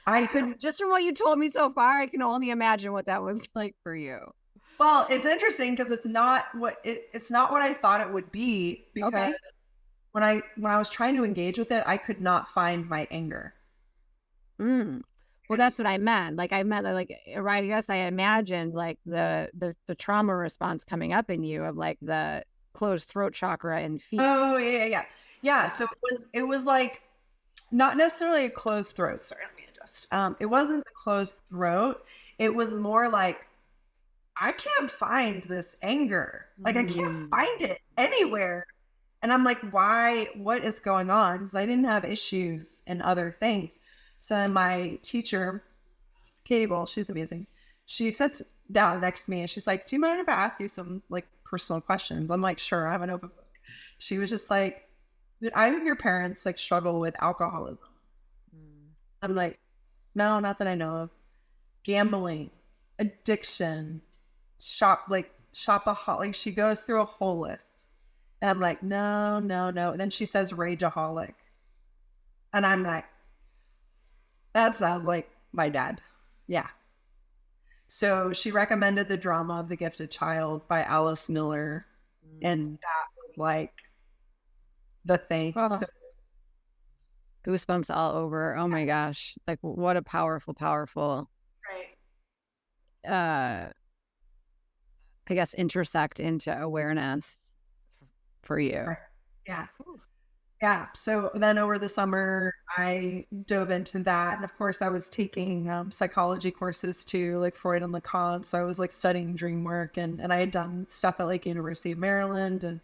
I couldn't. Just from what you told me so far, I can only imagine what that was like for you. Well, it's interesting because it's not what I thought it would be, because Okay. when I was trying to engage with it, I could not find my anger. Mm. Well, that's what I meant. Like I meant that, like, right. I guess I imagined like the trauma response coming up in you of like the closed throat chakra and fear. Oh yeah. So it was like not necessarily a closed throat. Sorry, let me adjust. It wasn't the closed throat. It was more like I can't find this anger. Like, I can't Mm. find it anywhere. And I'm like, why? What is going on? Because I didn't have issues and other things. So my teacher, Katie Bull, she's amazing. She sits down next to me and she's like, do you mind if I ask you some like personal questions? I'm like, sure, I have an open book. She was just like, did either of your parents like struggle with alcoholism? Mm. I'm like, no, not that I know of. Gambling, addiction, shopaholic. She goes through a whole list. And I'm like, no, no, no. And then she says rageaholic. And I'm like, that sounds like my dad. Yeah. So she recommended The Drama of the Gifted Child by Alice Miller. And that was like the thing. Oh, So goosebumps all over. Oh my gosh. Like what a powerful, right. I guess intersect into awareness for you. Right. Yeah. Yeah. So then over the summer, I dove into that. And of course, I was taking psychology courses too, like Freud and Lacan. So I was like studying dream work and I had done stuff at like University of Maryland. And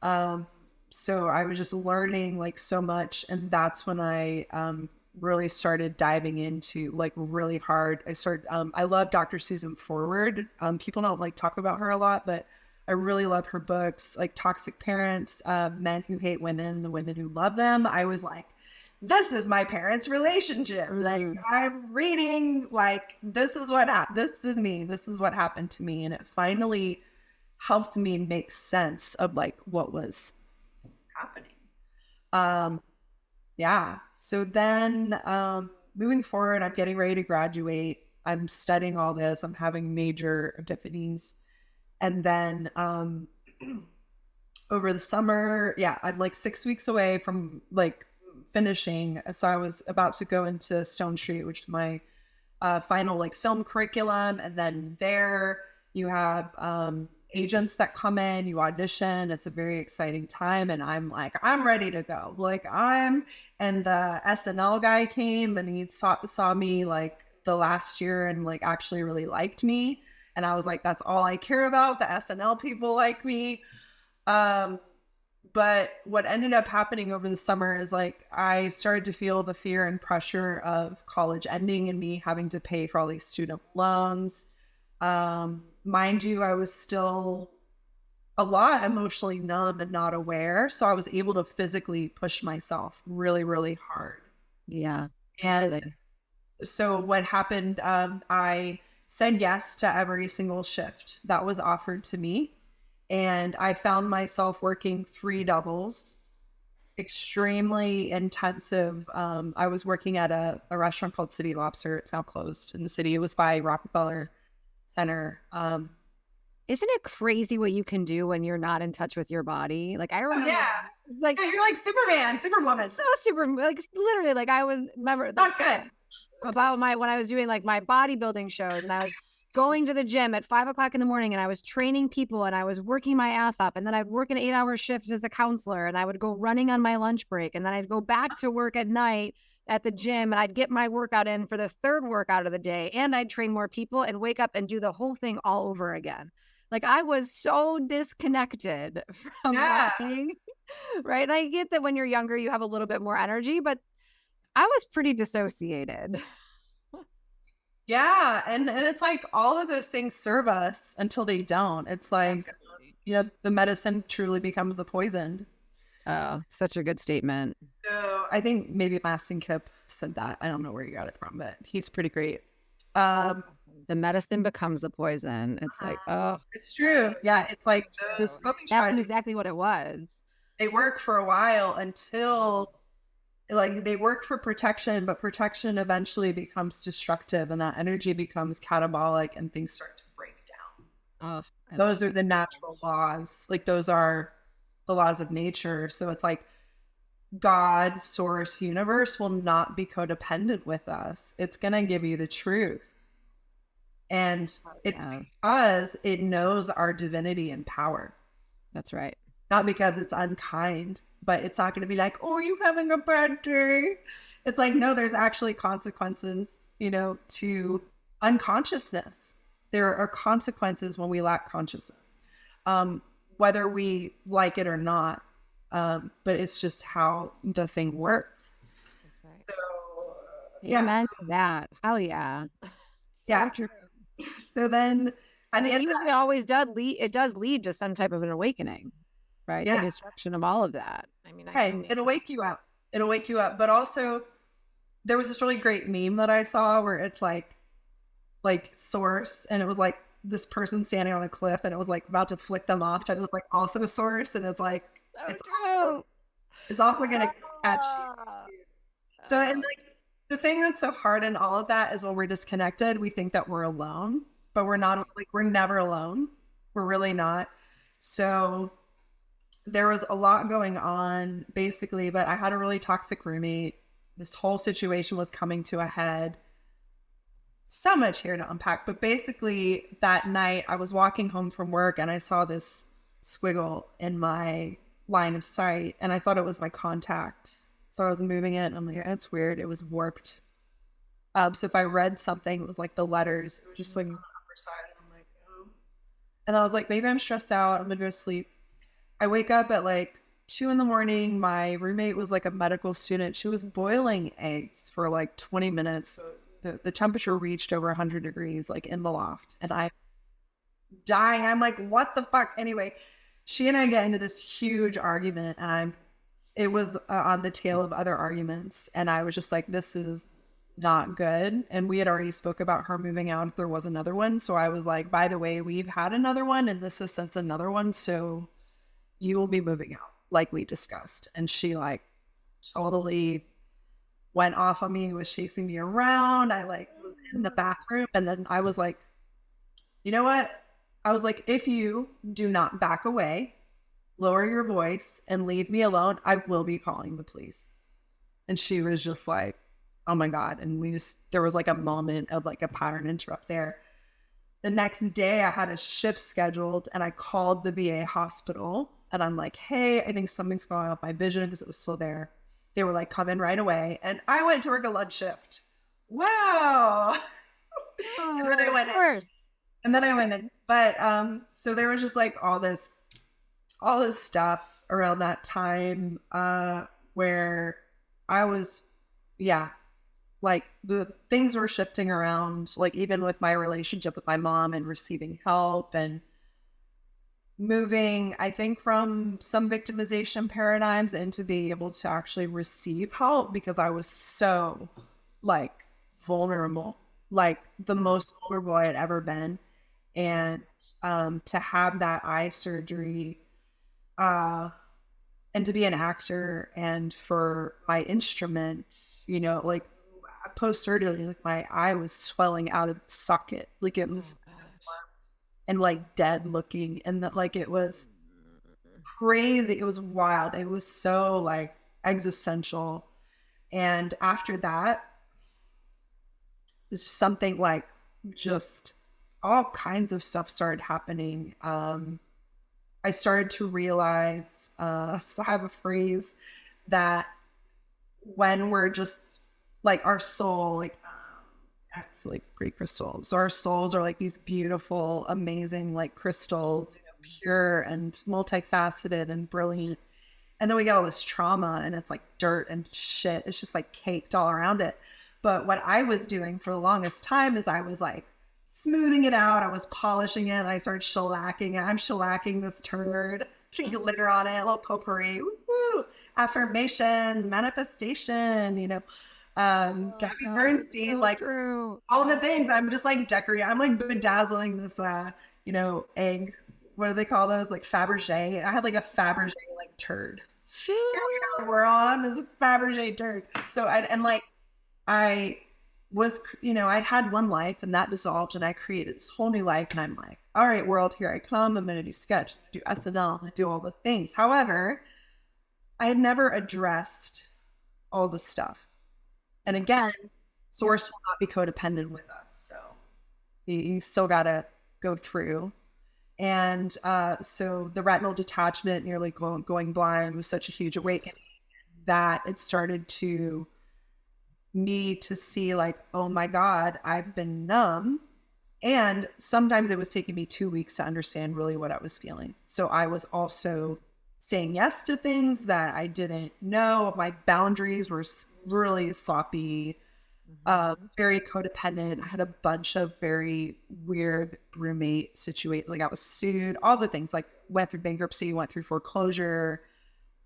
um, so I was just learning like so much. And that's when I really started diving into like really hard. I love Dr. Susan Forward. People don't like talk about her a lot, but I really love her books, like Toxic Parents, Men Who Hate Women, The Women Who Love Them. I was like, this is my parents' relationship. Like I'm reading, like this is what this is me. This is what happened to me, and it finally helped me make sense of like what was happening. Um, yeah. So then, moving forward, I'm getting ready to graduate. I'm studying all this. I'm having major epiphanies. And then over the summer, yeah, I'm like 6 weeks away from like finishing. So I was about to go into Stone Street, which is my final like film curriculum. And then there you have agents that come in, you audition. It's a very exciting time. And I'm like, I'm ready to go. And the SNL guy came and he saw me like the last year and like actually really liked me. And I was like, that's all I care about. The SNL people like me. Um, but what ended up happening over the summer is like I started to feel the fear and pressure of college ending and me having to pay for all these student loans. Mind you, I was still a lot emotionally numb and not aware. So I was able to physically push myself really, really hard. Yeah. And so what happened, I said yes to every single shift that was offered to me. And I found myself working 3 doubles, extremely intensive. I was working at a restaurant called City Lobster. It's now closed in the city. It was by Rockefeller Center. Isn't it crazy what you can do when you're not in touch with your body? Like I remember, Yeah. like Yeah, you're like Superman, Superwoman. so super, like literally, like I was remember Not good. about when I was doing like my bodybuilding shows and I was going to the gym at 5 o'clock in the morning and I was training people and I was working my ass up and then I'd work an 8-hour shift as a counselor and I would go running on my lunch break and then I'd go back to work at night at the gym and I'd get my workout in for the third workout of the day and I'd train more people and wake up and do the whole thing all over again. Like I was so disconnected from Yeah. everything, right? And I get that when you're younger, you have a little bit more energy, but I was pretty dissociated. Yeah. And it's like all of those things serve us until they don't. It's like, the medicine truly becomes the poison. Oh, such a good statement. So I think maybe Mastin Kipp said that. I don't know where you got it from, but he's pretty great. The medicine becomes the poison. It's like, oh, It's true. Yeah. It's like those coping that's strategies, exactly what it was. they work for a while until like they work for protection, but protection eventually becomes destructive and that energy becomes catabolic and things start to break down. Oh, Those are the natural laws. Like those are the laws of nature. So it's like God, source, universe will not be codependent with us. It's going to give you the truth. And it's because it knows our divinity and power. That's right. Not because it's unkind, but it's not going to be like, oh, are you having a bad day? It's like, no, there's actually consequences, to unconsciousness. there are consequences when we lack consciousness, whether we like it or not. But it's just how the thing works. That's right. So, yeah, Amen to that. Hell yeah. So yeah. true. So then at the And end of even that, it always does lead, it does lead to some type of an awakening, right? The yeah, destruction of all of that. I mean, I right, totally it'll agree. wake you up. It'll wake you up. But also, there was this really great meme that I saw where it's like source, and it was like this person standing on a cliff, and it was like about to flick them off, and it was like also source, and it's like So it's also true. it's also gonna catch you. Ah. So, and Oh, like the thing that's so hard in all of that is when we're disconnected, we think that we're alone, but we're not. right. Like we're never alone. We're really not. So there was a lot going on basically, but I had a really toxic roommate. This whole situation was coming to a head. So much here to unpack, but basically that night I was walking home from work and I saw this squiggle in my line of sight and I thought it was my contact. So I was moving it and I'm like, that's weird. It was warped. So if I read something, it was like the letters. It was just like on the upper side. And I'm like, oh. And I was like, maybe I'm stressed out. I'm gonna go to sleep. I wake up at like 2 in the morning. My roommate was like a medical student. She was boiling eggs for like 20 minutes. So the temperature reached over 100 degrees, like in the loft. And I'm dying. I'm like, what the fuck? Anyway, she and I get into this huge argument. And it was on the tail of other arguments. And I was just like, this is not good. And we had already spoke about her moving out if there was another one. So I was like, by the way, we've had another one and this is since another one. So you will be moving out like we discussed. And she like totally went off on me, was chasing me around. I like was in the bathroom and then I was like, you know what? I was like, if you do not back away, lower your voice and leave me alone, I will be calling the police. And she was just like, oh my God. And there was like a moment of like a pattern interrupt there. The next day, I had a shift scheduled and I called the VA hospital and I'm like, hey, I think something's going on with my vision because it was still there. They were like, come in right away. And I went to work a lunch shift. Wow. And then I Oh, of went in. course. And then I went in. But so there was just like all this stuff around that time where I was, yeah, like the things were shifting around, like even with my relationship with my mom and receiving help and moving, I think, from some victimization paradigms into being able to actually receive help because I was so like vulnerable, like the most vulnerable I had ever been. And to have that eye surgery, uh, and to be an actor and for my instrument, like post surgery, like my eye was swelling out of its socket, like it was Oh gosh. and like dead looking, and that like it was crazy. It was wild. It was so like existential. And after that, something like just all kinds of stuff started happening. I started to realize, so I have a phrase that when we're just like our soul, like acts like great crystals. So our souls are like these beautiful, amazing, like crystals, pure and multifaceted and brilliant. And then we get all this trauma and it's like dirt and shit. It's just like caked all around it. But what I was doing for the longest time is I was like smoothing it out. I was polishing it. And I started shellacking it. I'm shellacking this turd, putting glitter on it, a little potpourri. Woo-hoo. Affirmations, manifestation, Oh Gabby God, it's Bernstein, so like true. all the things. I'm just like decorating. I'm like bedazzling this, egg. What do they call those? Like Fabergé. I had like a Fabergé like turd. Here we are. We're on this Fabergé turd. So I was, I'd had one life and that dissolved and I created this whole new life. And I'm like, all right, world, here I come. I'm going to do sketch, do SNL, I'm going to do all the things. However, I had never addressed all the stuff. And again, source will not be codependent with us. So you still got to go through. And so the retinal detachment, nearly going blind, was such a huge awakening that it started to me to see like, oh my God, I've been numb And sometimes it was taking me 2 weeks to understand really what I was feeling. So I was also saying yes to things that I didn't know. My boundaries were really sloppy, Mhm. very codependent. I had a bunch of very weird roommate situations. Like I was sued, all the things, like went through bankruptcy, went through foreclosure,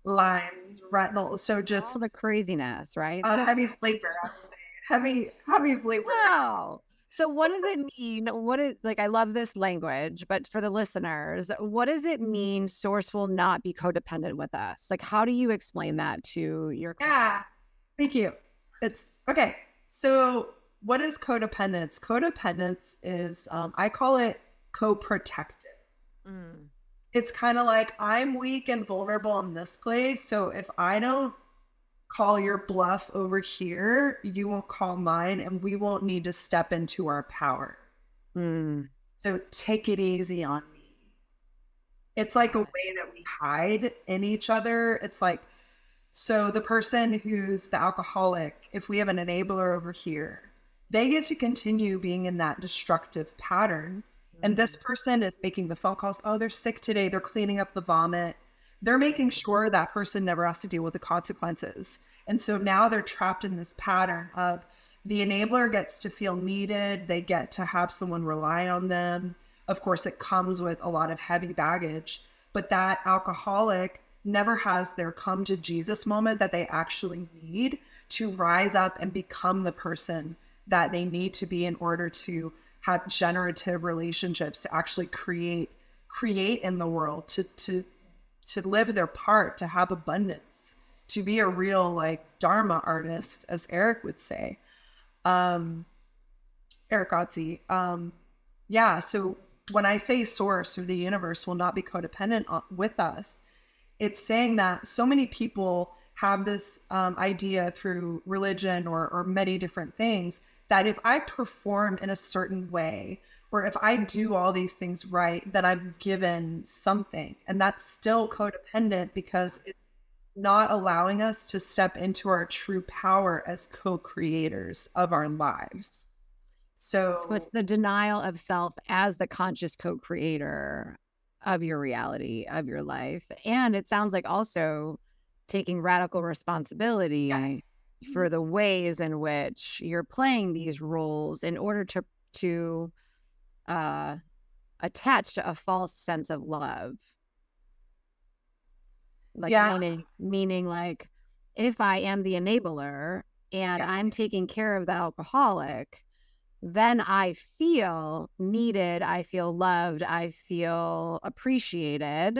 lines, retinal. So All just the craziness, right? a heavy sleeper, I would say. Heavy sleeper. Wow. So what does it mean? What is like I love this language, but for the listeners, what does it mean source will not be codependent with us? Like how do you explain that to your Yeah. client? Thank you. It's okay. So, what is codependence? Codependence is, I call it co-protective. Mm. It's kind of like I'm weak and vulnerable in this place. So, if I don't call your bluff over here, you won't call mine, and we won't need to step into our power. Mm. So, take it easy on me. It's like a Got it. way that we hide in each other. It's like, so the person who's the alcoholic, if we have an enabler over here, they get to continue being in that destructive pattern. And this Mm. person is making the phone calls. Oh, they're sick today. They're cleaning up the vomit. They're making Mm. sure that person never has to deal with the consequences. And so now they're trapped in this pattern of the enabler gets to feel needed. They get to have someone rely on them. Of course, it comes with a lot of heavy baggage, but that alcoholic never has their come to Jesus moment that they actually need to rise up and become the person that they need to be in order to have generative relationships, to actually create in the world, to live their part, to have abundance, to be a real like dharma artist, as Eric would say. um Eric Otzi. Yeah, so when I say source or the universe will not be codependent with us, it's saying that so many people have this idea through religion or many different things that if I perform in a certain way, or if I do all these things right, that I'm given something. And that's still codependent because it's not allowing us to step into our true power as co creators of our lives. So it's So, the denial of self as the conscious co-creator of your reality, of your life. And it sounds like also taking radical responsibility yes. for the ways in which you're playing these roles in order to uh attach to a false sense of love. Like Yeah. meaning like if I am the enabler and Yeah. I'm taking care of the alcoholic, then I feel needed, I feel loved, I feel appreciated,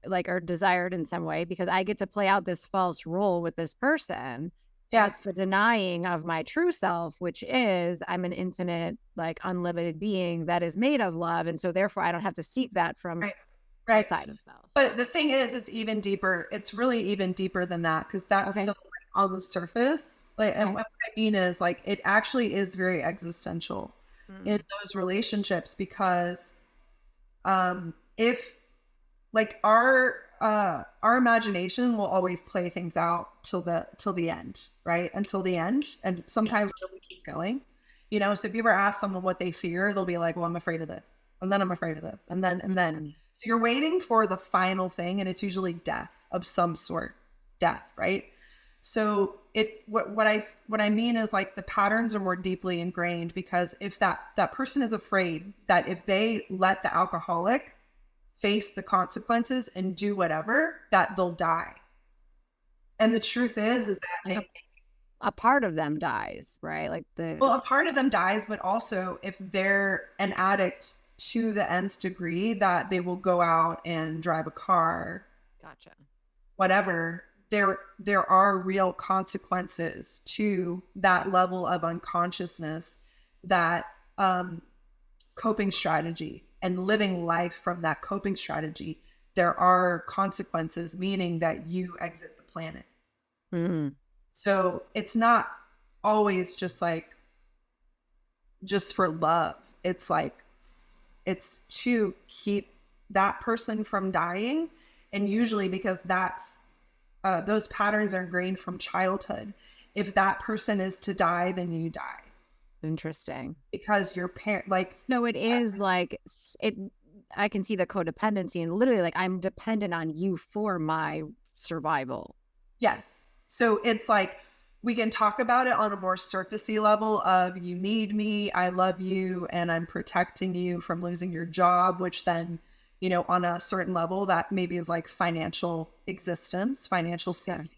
like or desired in some way because I get to play out this false role with this person. And Yeah. it's the denying of my true self, which is I'm an infinite, like unlimited being that is made of love. And so therefore I don't have to seek that from Right. Right. outside of self. But the thing is, it's even deeper. It's really even deeper than that because that's Okay. still like on the surface. Like, and Okay. what I mean is, like, it actually is very existential in Mm. those relationships because if like our imagination will always play things out till the end, right? Until the end, and sometimes we keep going. So if you ever ask someone what they fear, they'll be like, "Well, I'm afraid of this, and then I'm afraid of this, and then." Mm. So you're waiting for the final thing, and it's usually death of some sort, death, right? So what I mean is like the patterns are more deeply ingrained because if that person is afraid that if they let the alcoholic face the consequences and do whatever, that they'll die. And the truth is that Like a part of them dies, right? Like the a part of them dies, but also if they're an addict to the nth degree, that they will go out and drive a car, gotcha. whatever. There are real consequences to that level of unconsciousness, that coping strategy and living life from that coping strategy. There are consequences, meaning that you exit the planet. Mm. So it's not always just for love. It's like it's to keep that person from dying. And usually because that's those patterns are ingrained from childhood. If that person is to die, then you die. Interesting. because your parent, like, No, it is yes, like it. I can see the codependency and literally like I'm dependent on you for my survival. yes. So it's like we can talk about it on a more surfacey level of you need me, I love you, and I'm protecting you from losing your job, which then, on a certain level, that maybe is like financial existence, financial Yeah. safety.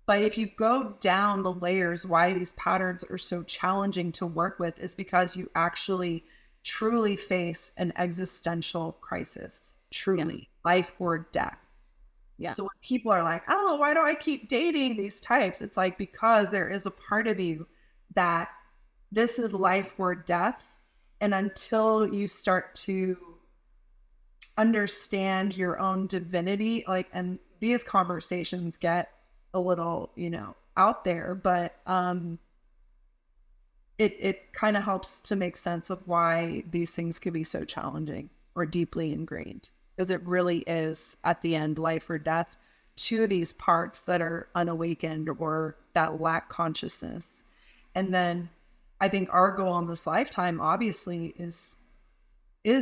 But if you go down the layers, why these patterns are so challenging to work with is because you actually truly face an existential crisis, Yeah. truly, life or death. Yeah. So when people are like, oh, why do I keep dating these types? It's like, because there is a part of you that this is life or death. And until you start to understand your own divinity, like, and these conversations get a little, out there, but it kind of helps to make sense of why these things could be so challenging or deeply ingrained, because it really is at the end life or death to these parts that are unawakened or that lack consciousness. And then I think our goal in this lifetime obviously is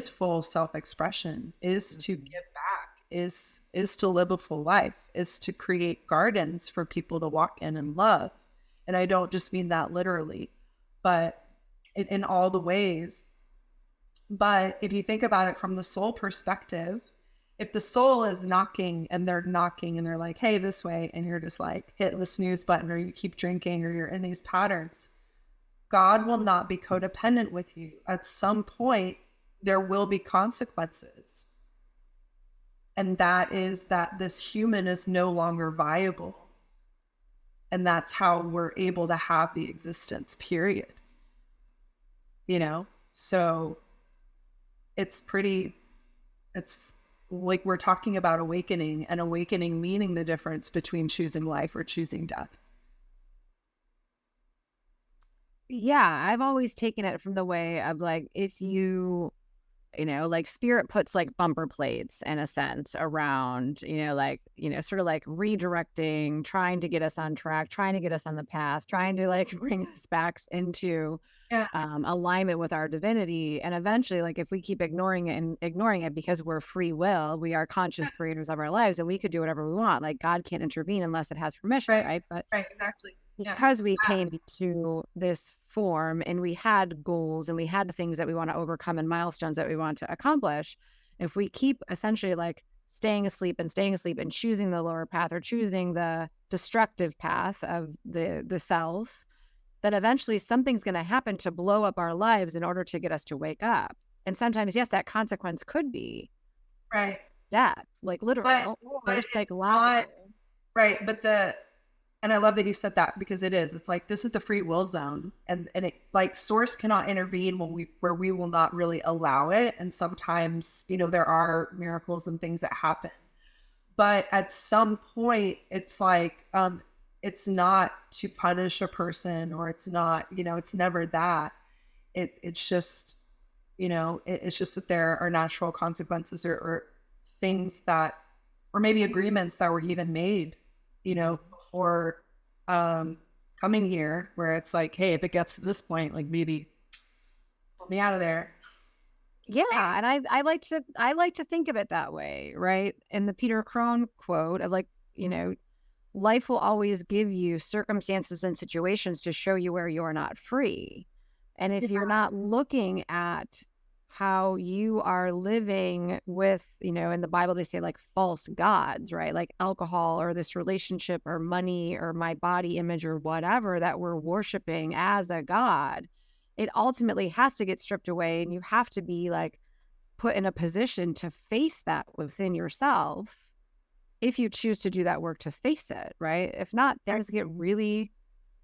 full self-expression, is to Mhm. give back, is to live a full life, is to create gardens for people to walk in and love. And I don't just mean that literally, but in all the ways. But if you think about it from the soul perspective, if the soul is knocking and they're like, hey, this way, and you're just like hit the snooze button, or you keep drinking, or you're in these patterns, God will not be codependent with you. At some point, there will be consequences. And that is that this human is no longer viable. And that's how we're able to have the existence, period. So it's pretty, it's like we're talking about awakening, and awakening meaning the difference between choosing life or choosing death. Yeah, I've always taken it from the way of like if like spirit puts like bumper plates in a sense around, like, sort of like redirecting, trying to get us on track, trying to get us on the path, trying to like bring us back into Yeah. alignment with our divinity. And eventually, like if we keep ignoring it and ignoring it because we're free will, we are conscious creators of our lives and we could do whatever we want. Like God can't intervene unless it has permission, Right. right? But Right. Exactly. Yeah. because we came to this form and we had goals and we had things that we want to overcome and milestones that we want to accomplish, if we keep essentially like staying asleep and choosing the lower path or choosing the destructive path of the self, then eventually something's going to happen to blow up our lives in order to get us to wake up. And sometimes, yes, that consequence could be Right. death, like But literal but or it's not psychological. right. But and I love that you said that, because it is. It's like this is the free will zone, and it, like, source cannot intervene when we will not really allow it. And sometimes, there are miracles and things that happen, but at some point, it's like it's not to punish a person, or it's not, it's never that. It's just, it's just that there are natural consequences, or things that, or maybe agreements that were even made, before um, coming here, where it's like, hey, if it gets to this point, like, maybe pull me out of there. Yeah, and I like to think of it that way, right? And the Peter Crone quote of like, life will always give you circumstances and situations to show you where you're not free. And if Yeah. you're not looking at how you are living with, in the Bible, they say like false gods, right? Like alcohol or this relationship or money or my body image or whatever that we're worshiping as a god, it ultimately has to get stripped away. And you have to be like put in a position to face that within yourself if you choose to do that work to face it, right? If not, Right. things get really,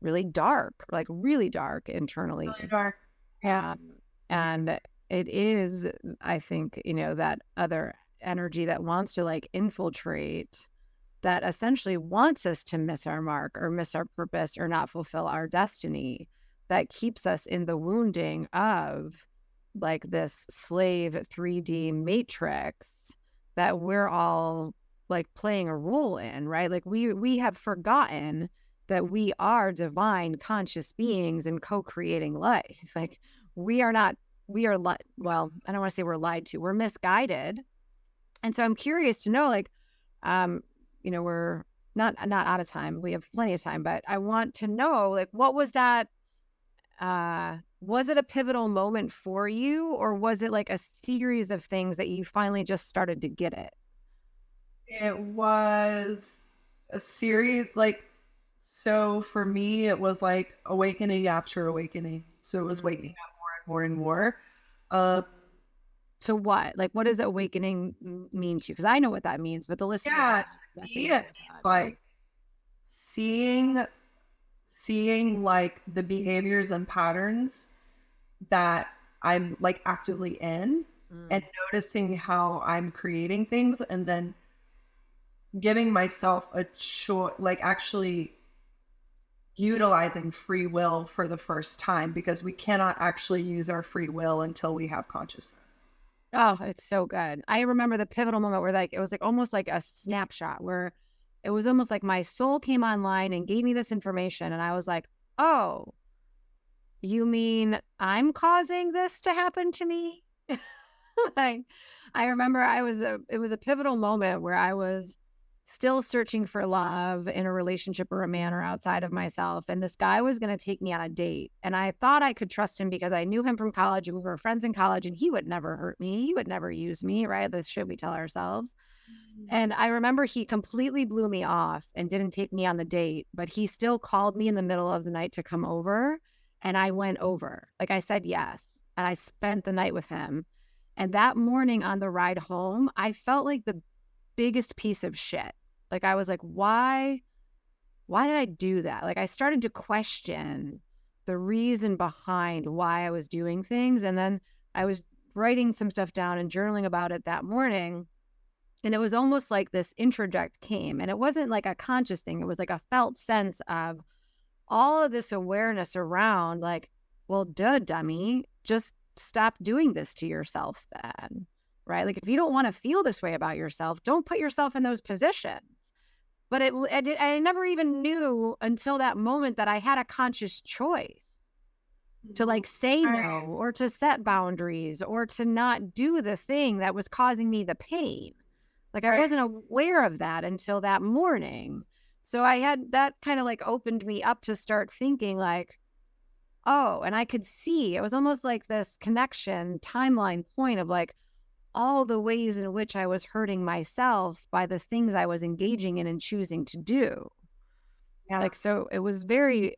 really dark, like really dark Really internally. dark. Yeah. And it is, I think, that other energy that wants to like infiltrate, that essentially wants us to miss our mark or miss our purpose or not fulfill our destiny, that keeps us in the wounding of like this slave 3D matrix that we're all like playing a role in, right? Like we have forgotten that we are divine conscious beings and co-creating life. Like we are not, well, I don't want to say we're lied to, we're misguided. And so I'm curious to know, like, um, we're not out of time. We have plenty of time, but I want to know, like, what was that? Was it a pivotal moment for you, or was it like a series of things that you finally just started to get it? It was a series, like, so for me, it was like awakening after awakening. So it was waking Mm. up more and more and more. Um, So what? Like, what does awakening mean to you? Because I know what that means, but the listeners yeah, might not to me, exactly know it what means that means. like seeing like the behaviors and patterns that I'm like actively in, and Mm. noticing how I'm creating things, and then giving myself a choice, like actually utilizing free will for the first time, because we cannot actually use our free will until we have consciousness. Oh, it's so good. I remember the pivotal moment where like it was like almost like a snapshot where it was almost like my soul came online and gave me this information and I was like, "Oh, you mean I'm causing this to happen to me?" Like I remember it was a pivotal moment where I was still searching for love in a relationship or a man or outside of myself, and this guy was going to take me on a date, and I thought I could trust him because I knew him from college and we were friends in college and he would never hurt me. He would never use me, right? The shit we tell ourselves. And I remember he completely blew me off and didn't take me on the date, but he still called me in the middle of the night to come over. And I went over. Like I said yes. And I spent the night with him. And that morning on the ride home, I felt like the biggest piece of shit. Like I was like, why did I do that? Like I started to question the reason behind why I was doing things. And then I was writing some stuff down and journaling about it that morning. And it was almost like this introject came, and it wasn't like a conscious thing. It was like a felt sense of all of this awareness around, like, well, duh, dummy, just stop doing this to yourself then, right? Like, if you don't want to feel this way about yourself, don't put yourself in those positions. But I never even knew until that moment that I had a conscious choice to Mhm. like say Right, no or to set boundaries or to not do the thing that was causing me the pain. Like, I right. wasn't aware of that until that morning. So I had that kind of like opened me up to start thinking like, oh, and I could see it was almost like this connection timeline point of like all the ways in which I was hurting myself by the things I was engaging in and choosing to do. Yeah. Like, so it was very,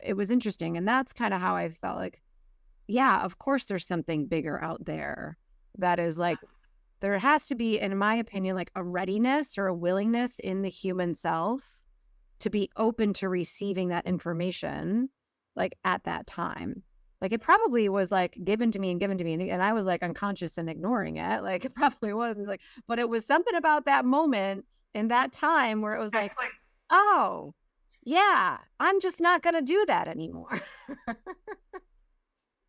it was interesting. And that's kind of how I felt like, yeah, of course there's something bigger out there that is like there has to be, in my opinion, like a readiness or a willingness in the human self to be open to receiving that information, like at that time. Like it probably was like given to me and given to me, and I was like unconscious and ignoring it. Like it probably was. It's like, but it was something about that moment in that time where it was That like, clicked. oh, yeah, I'm just not gonna do that anymore.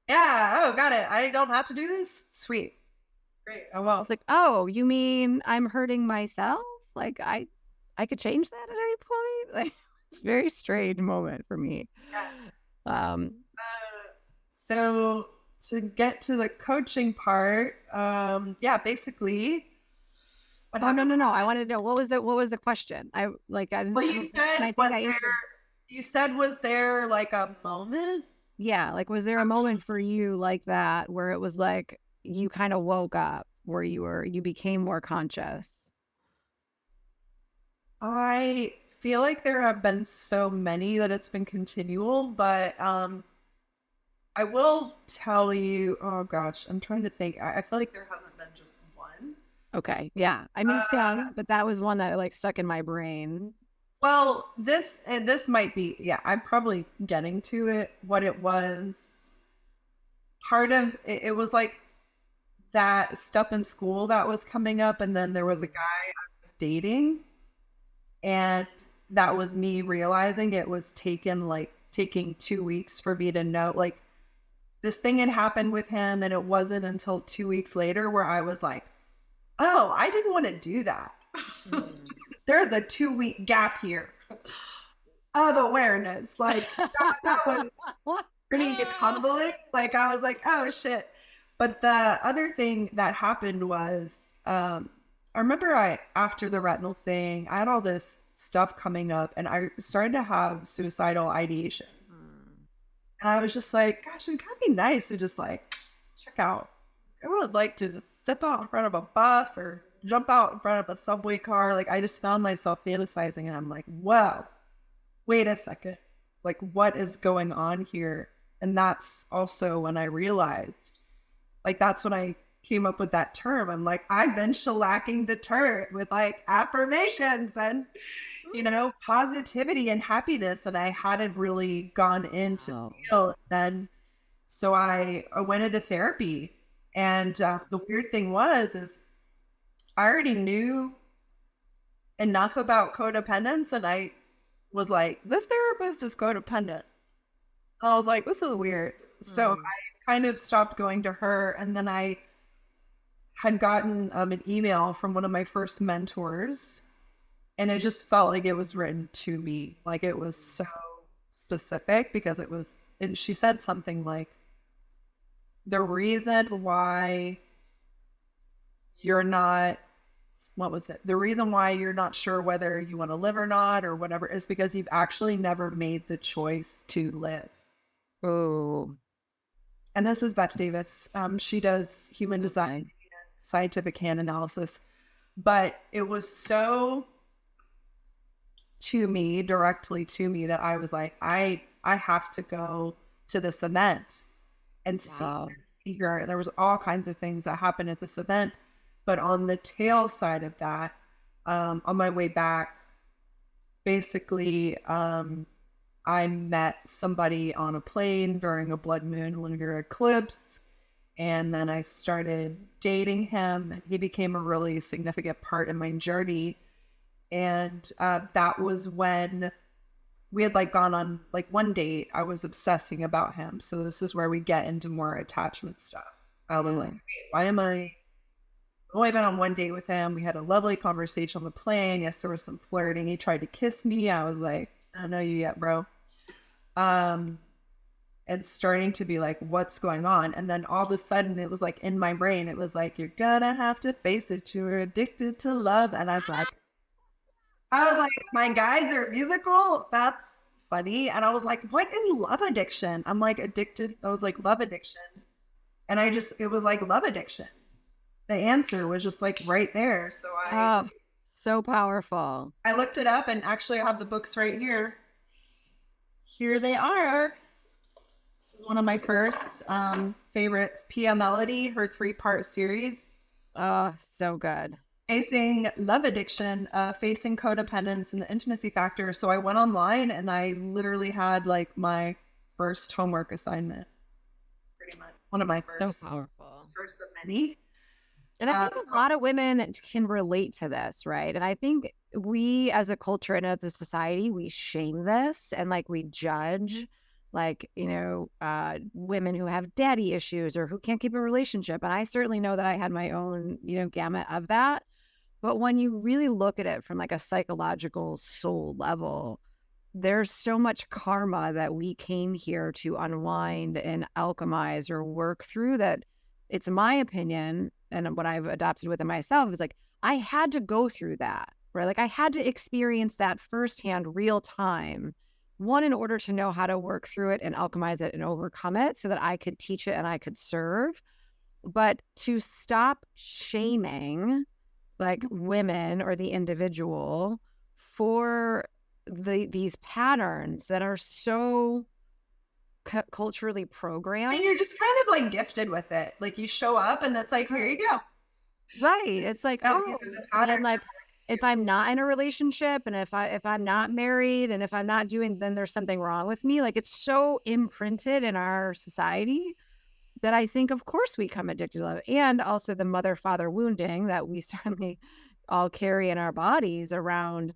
Yeah. Oh, got it. I don't have to do this. Sweet. Great. Oh well. It's like, oh, you mean I'm hurting myself? Like I could change that at any point? Like it's a very strange moment for me. Yeah. Um So to get to the coaching part, yeah, basically what oh no, happened. no, no. I wanted to know what was the question? Well, I you don't said and I think was I there answered. you said was there like a moment? Yeah, like was there a moment for you like that where it was like you kind of woke up where you became more conscious? I feel like there have been so many that it's been continual, but I will tell you, oh gosh, I'm trying to think. I feel like there hasn't been just one. Okay. Yeah. I mean Uh some, but that was one that like stuck in my brain. well, this might be, yeah, I'm probably getting to it. What it was, part of it, it was like that stuff in school that was coming up, and then there was a guy I was dating, and that was me realizing it was taking 2 weeks for me to know, like, this thing had happened with him, and it wasn't until 2 weeks later where I was like, oh, I didn't want to do that. Mm. There's a 2 week gap here. of awareness. Like that was pretty humbling. Like I was like, oh shit. But the other thing that happened was, I remember after the retinal thing, I had all this stuff coming up, and I started to have suicidal ideation. Mm. And I was just like, gosh, it would be nice to just like check out. I would like to just step out in front of a bus or jump out in front of a subway car. Like I just found myself fantasizing, and I'm like, whoa, wait a second. Like what is going on here? And that's also when I realized, like that's when I came up with that term. I'm like, I've been shellacking the turd with like affirmations and, positivity and happiness. And I hadn't really gone into Wow. feel then. So I went into therapy. And the weird thing is I already knew enough about codependence. And I was like, this therapist is codependent. And I was like, this is weird. So Mm. I kind of stopped going to her. And then I had gotten an email from one of my first mentors, and it just felt like it was written to me. Like it was so specific because and she said something like, the reason why you're not, what was it? The reason why you're not sure whether you want to live or not or whatever is because you've actually never made the choice to live. Oh, And this is Beth Davis. She does human design okay. and scientific hand analysis. But it was so directly to me, that I was like, I have to go to this event and see Wow. this speaker. There was all kinds of things that happened at this event. But on the tail side of that, on my way back, basically, I met somebody on a plane during a blood moon lunar eclipse. And then I started dating him, and he became a really significant part in my journey. And that was when we had like gone on like one date. I was obsessing about him. So this is where we get into more attachment stuff. I was like, why am I only been on one date with him? We had a lovely conversation on the plane. Yes, there was some flirting. He tried to kiss me. I was like, I don't know you yet, bro. Um, and starting to be like, what's going on? And then all of a sudden it was like in my brain, it was like, you're gonna have to face it. You're addicted to love. And I was like, my guides are musical. That's funny. And I was like, what is love addiction? I'm like addicted. I was like, love addiction. And it was like love addiction. The answer was just like right there. So Oh, so powerful. I looked it up, and actually I have the books right here. Here they are. This is one of my first favorites, Pia Melody, her 3-part series. Oh, so good. Facing love addiction, facing codependence and the intimacy factor. So I went online and I literally had like my first homework assignment, pretty much. One of my So first, powerful. first of many. And I think a So lot of women can relate to this, right? And I think we as a culture and as a society, we shame this and like we judge like, women who have daddy issues or who can't keep a relationship. And I certainly know that I had my own, gamut of that. But when you really look at it from like a psychological soul level, there's so much karma that we came here to unwind and alchemize or work through that it's my opinion. And what I've adopted within myself is like, I had to go through that, right? Like I had to experience that firsthand, real time, one, in order to know how to work through it and alchemize it and overcome it so that I could teach it and I could serve. But to stop shaming like women or the individual for these patterns that are so culturally and programmed. you're just kind of like gifted with it. Like you show up and it's like, here you go. Right. It's like, Oh, oh, these are the and patterns. like if I'm not in a relationship and if I'm not married and if I'm not doing, then there's something wrong with me. Like it's so imprinted in our society that I think of course we come addicted to love, and also the mother father wounding that we certainly all carry in our bodies around.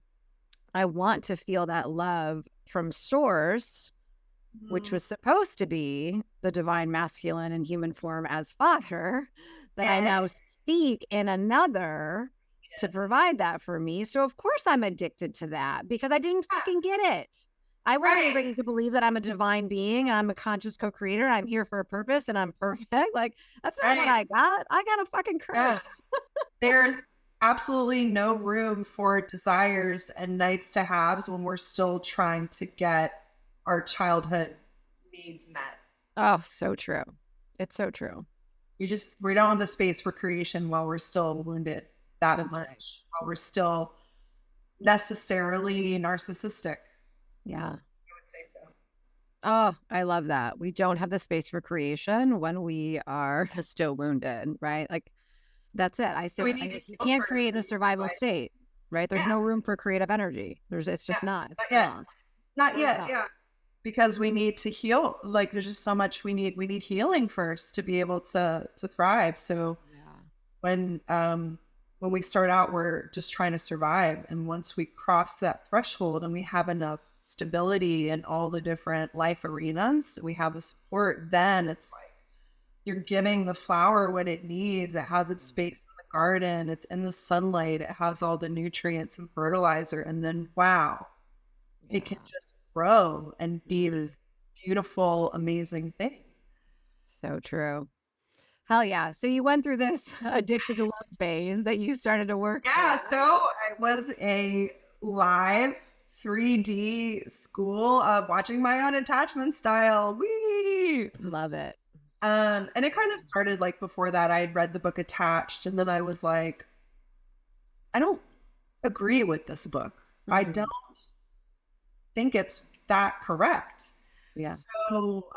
I want to feel that love from source, which Mm, was supposed to be the divine masculine in human form as father, that I yes, now seek in another to yes. provide that for me. So of course I'm addicted to that because I didn't fucking get it. I want Right. everybody to believe that I'm a divine being and I'm a conscious co-creator. I'm here for a purpose and I'm perfect. Like, that's not what Right. I got. I got a fucking Yeah. curse. There's absolutely no room for desires and nice to haves when we're still trying to get our childhood needs met. Oh, so true. It's so true. We don't have the space for creation while we're still wounded that That's right. much, while we're still necessarily narcissistic. Yeah. I would say so. Oh, I love that. We don't have the space for creation when we are still wounded, right? Like, that's it. We need to You heal can't first create in a and survival like, state, right? There's yeah, no room for creative energy. It's yeah, just not. It's not yet. gone. Not Totally yet, gone. yeah. Because we need to heal. Like there's just so much we need healing first to be able to thrive. So Yeah. when um when we start out we're just trying to survive, and once we cross that threshold and we have enough stability in all the different life arenas, we have the support, then it's like you're giving the flower what it needs. It has its space in the garden, it's in the sunlight, it has all the nutrients and fertilizer, and then wow, it can Yeah. just grow and be Mhm. this beautiful, amazing thing. So true. Hell yeah. So you went through this addicted to love phase that you started to work Yeah, through. so I was a live 3D school of watching my own attachment style. Wee! Love it. And it kind of started like before that. I had read the book Attached, and then I was like, I don't agree with this book. I don't Mhm. think it's that correct. Yeah. So,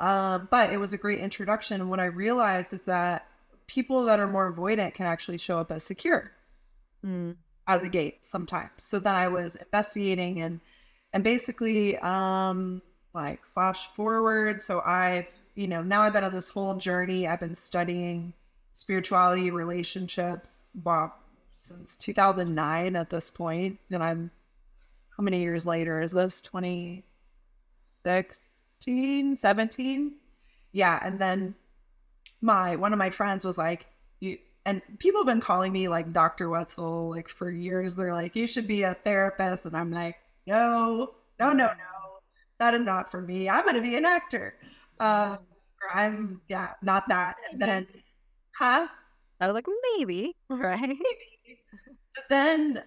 but it was a great introduction. And what I realized is that people that are more avoidant can actually show up as secure Mm. out of the gate sometimes. So then I was investigating and basically like flash forward. So I've, now I've been on this whole journey. I've been studying spirituality, relationships, well, since 2009 at this point. And I'm how many years later is this? 2016, 17? Yeah, and then my one of my friends was like, you and people have been calling me like Dr. Wetzel like for years. They're like, you should be a therapist. And I'm like, no, no, no, no. Mm. That is not for me. I'm gonna be an actor. Yeah. Or I'm yeah, not that. And then, Maybe. huh? I was like, maybe, right? Maybe. So then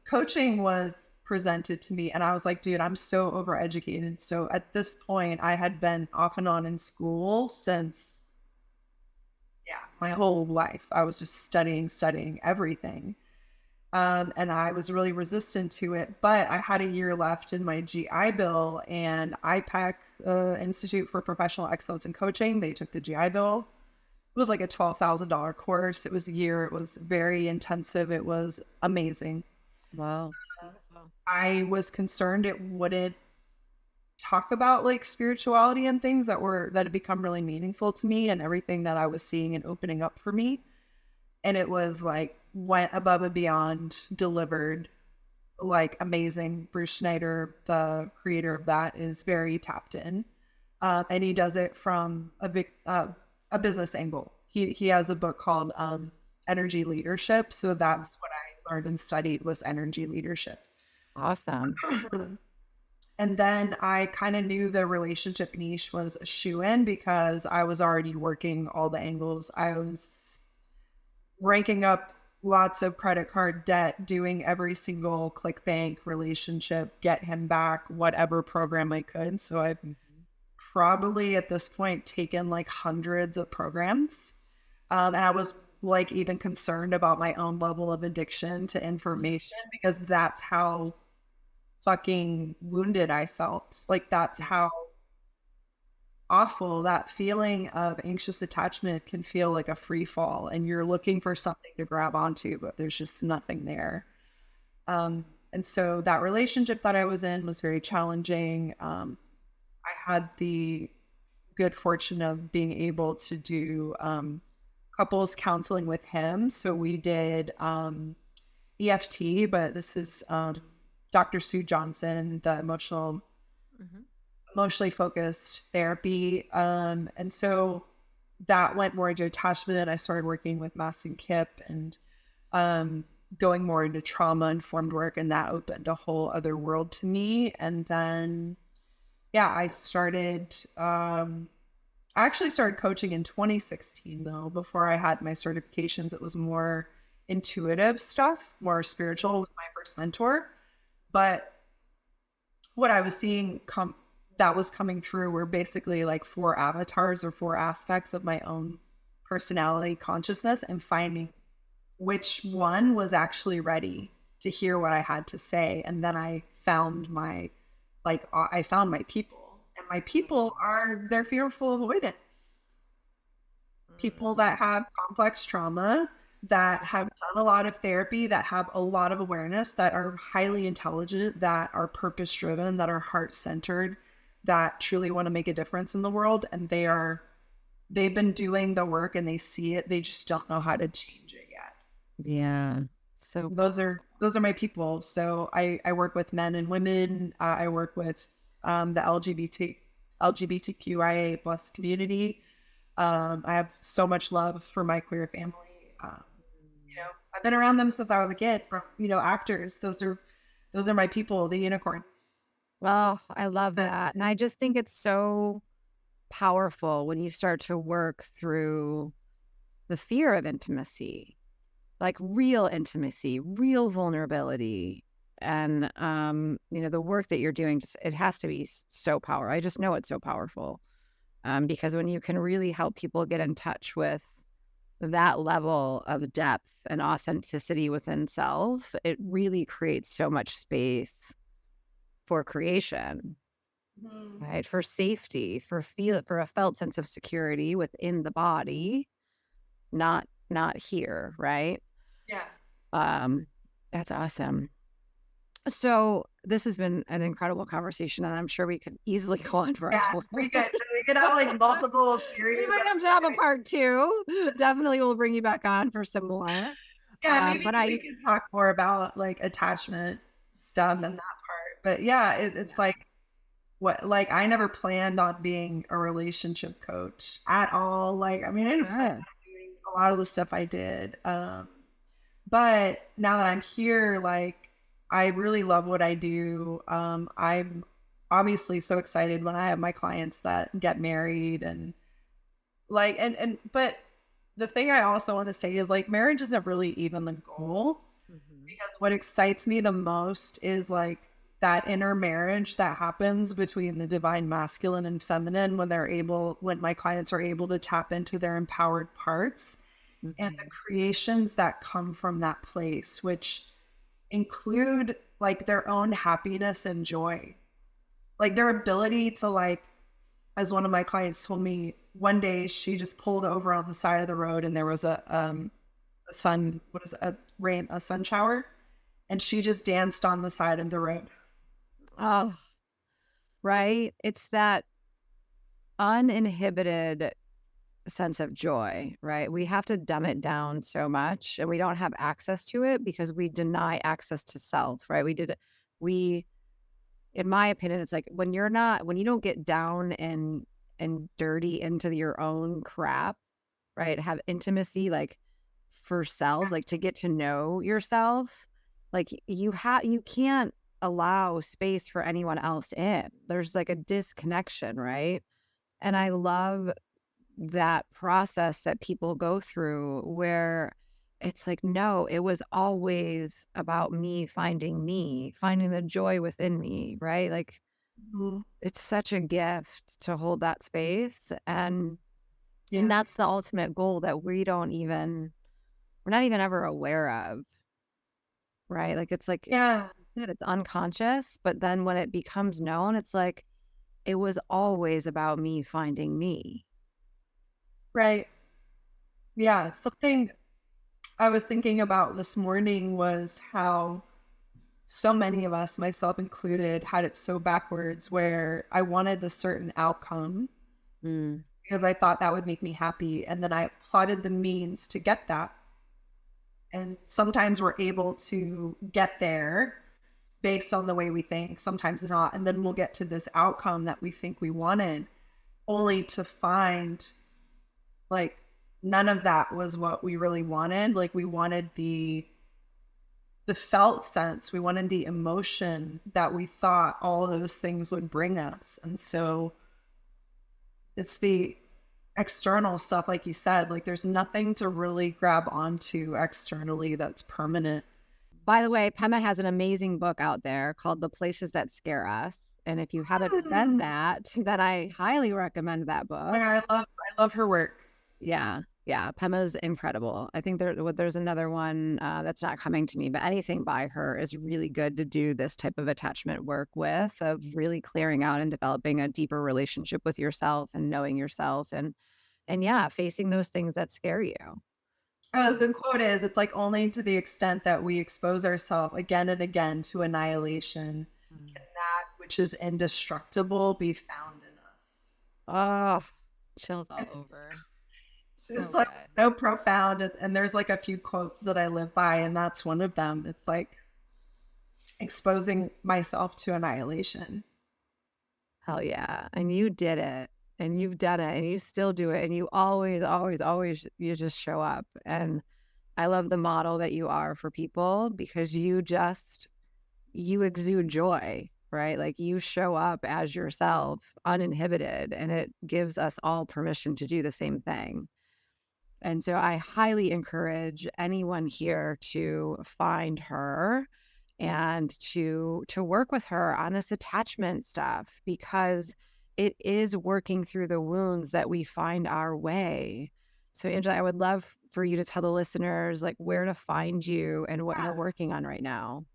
coaching was presented to me and I was like, dude, I'm so overeducated. So at this point, I had been off and on in school since yeah, my whole life. I was just studying everything. And I was really resistant to it. But I had a year left in my GI Bill, and IPEC, Institute for Professional Excellence in Coaching, they took the GI Bill. It was like a $12,000 course. It was a year. It was very intensive. It was amazing. Wow. Beautiful. I was concerned it wouldn't talk about like spirituality and things that had become really meaningful to me and everything that I was seeing and opening up for me. And it was like went above and beyond, delivered like amazing. Bruce Schneider, the creator of that, is very tapped in, and he does it from a business angle. He has a book called Energy Leadership, so that's what I learned and studied was energy leadership. Awesome. And then I kind of knew the relationship niche was a shoe in because I was already working all the angles. I was ranking up lots of credit card debt, doing every single ClickBank relationship, get him back, whatever program I could. So I've Mhm. probably at this point taken like hundreds of programs. And I was like even concerned about my own level of addiction to information because that's how fucking wounded I felt. Like that's Yeah. how awful that feeling of anxious attachment can feel like a free fall and you're looking for something to grab onto, but there's just nothing there. And so that relationship that I was in was very challenging. I had the good fortune of being able to do couples counseling with him. So we did EFT, but this is Dr. Sue Johnson, the Mhm. emotionally focused therapy. And so that went more into attachment. And I started working with Mass and Kip and um, going more into trauma informed work. And that opened a whole other world to me. And then yeah, I actually started coaching in 2016 though. Before I had my certifications, it was more intuitive stuff, more spiritual with my first mentor. But what I was seeing come that was coming through were basically like four avatars or four aspects of my own personality consciousness, and finding which one was actually ready to hear what I had to say. And then I found my people, and my people are they're fearful avoidance. People that have complex trauma, that have done a lot of therapy, that have a lot of awareness, that are highly intelligent, that are purpose driven, that are heart centered, that truly want to make a difference in the world. And they've been doing the work and they see it. They just don't know how to change it yet. Yeah. So Those are my people. So I work with men and women. I work with the LGBTQIA plus community. I have so much love for my queer family. I've been around them since I was a kid. From actors. Those are my people, the unicorns. well, I love But that. And I just think it's so powerful when you start to work through the fear of intimacy, like real intimacy, real vulnerability. And the work that you're doing, just it has to be so powerful. I just know it's so powerful. Because when you can really help people get in touch with that level of depth and authenticity within self, it really creates so much space for creation, Mhm. right? For safety, for a felt sense of security within the body, not here, right? Yeah. Um, that's awesome. So this has been an incredible conversation, and I'm sure we could easily go on for Yeah, hours. we could have like multiple We series. might have to have a part two. Definitely we'll bring you back on for some more. Yeah, maybe But we I could talk more about like attachment stuff and that part. But yeah, it's yeah. like what like I never planned on being a relationship coach at all. Like, I mean, I didn't plan Sure. on doing a lot of the stuff I did. But now that I'm here, like I really love what I do. I'm obviously so excited when I have my clients that get married, and like and but the thing I also want to say is like marriage isn't really even the goal, Mhm. because what excites me the most is like that inner marriage that happens between the divine masculine and feminine when my clients are able to tap into their empowered parts, and the Mhm. creations that come from that place, which include like their own happiness and joy, like their ability to like, as one of my clients told me one day, she just pulled over on the side of the road and there was a sun what is it, a sun shower, and she just danced on the side of the road. Oh, right. It's that uninhibited sense of joy, right? We have to dumb it down so much and we don't have access to it because we deny access to self, right? We in my opinion, it's like when you don't get down and dirty into your own crap, right? Have intimacy like for selves, like to get to know yourself, like you can't allow space for anyone else in. There's like a disconnection, right? And I love that process that people go through where it's like, no, it was always about me, finding the joy within me, right? Like Mhm. it's such a gift to hold that space. And Yeah. that's the ultimate goal that we're not even ever aware of, right? Like it's like Yeah. that it's unconscious, but then when it becomes known, it's like it was always about me finding me. Right. Yeah. Something I was thinking about this morning was how so many of us, myself included, had it so backwards where I wanted the certain outcome Mm. because I thought that would make me happy. And then I plotted the means to get that. And sometimes we're able to get there based on the way we think, sometimes not. And then we'll get to this outcome that we think we wanted, only to find like none of that was what we really wanted. Like we wanted the felt sense. We wanted the emotion that we thought all those things would bring us. And so it's the external stuff, like you said, like there's nothing to really grab onto externally that's permanent. By the way, Pema has an amazing book out there called The Places That Scare Us. And if you haven't read that, then I highly recommend that book. I love her work. Yeah. Yeah. Pema's incredible. I think there's another one that's not coming to me, but anything by her is really good to do this type of attachment work with, of really clearing out and developing a deeper relationship with yourself and knowing yourself and yeah, facing those things that scare you. As the quote is, it's like only to the extent that we expose ourselves again and again to annihilation Mm. can that which is indestructible be found in us. Oh, chills all It's over. just So like good. so profound. And there's like a few quotes that I live by, and that's one of them. It's like exposing myself to annihilation. Hell yeah. And you did it. And you've done it and you still do it. And you always, always, always you just show up. And I love the model that you are for people because you exude joy, right? Like you show up as yourself, uninhibited, and it gives us all permission to do the same thing. And so I highly encourage anyone here to find her and to work with her on this attachment stuff because it is working through the wounds that we find our way. So Angela, I would love for you to tell the listeners like where to find you and what you're working on right now.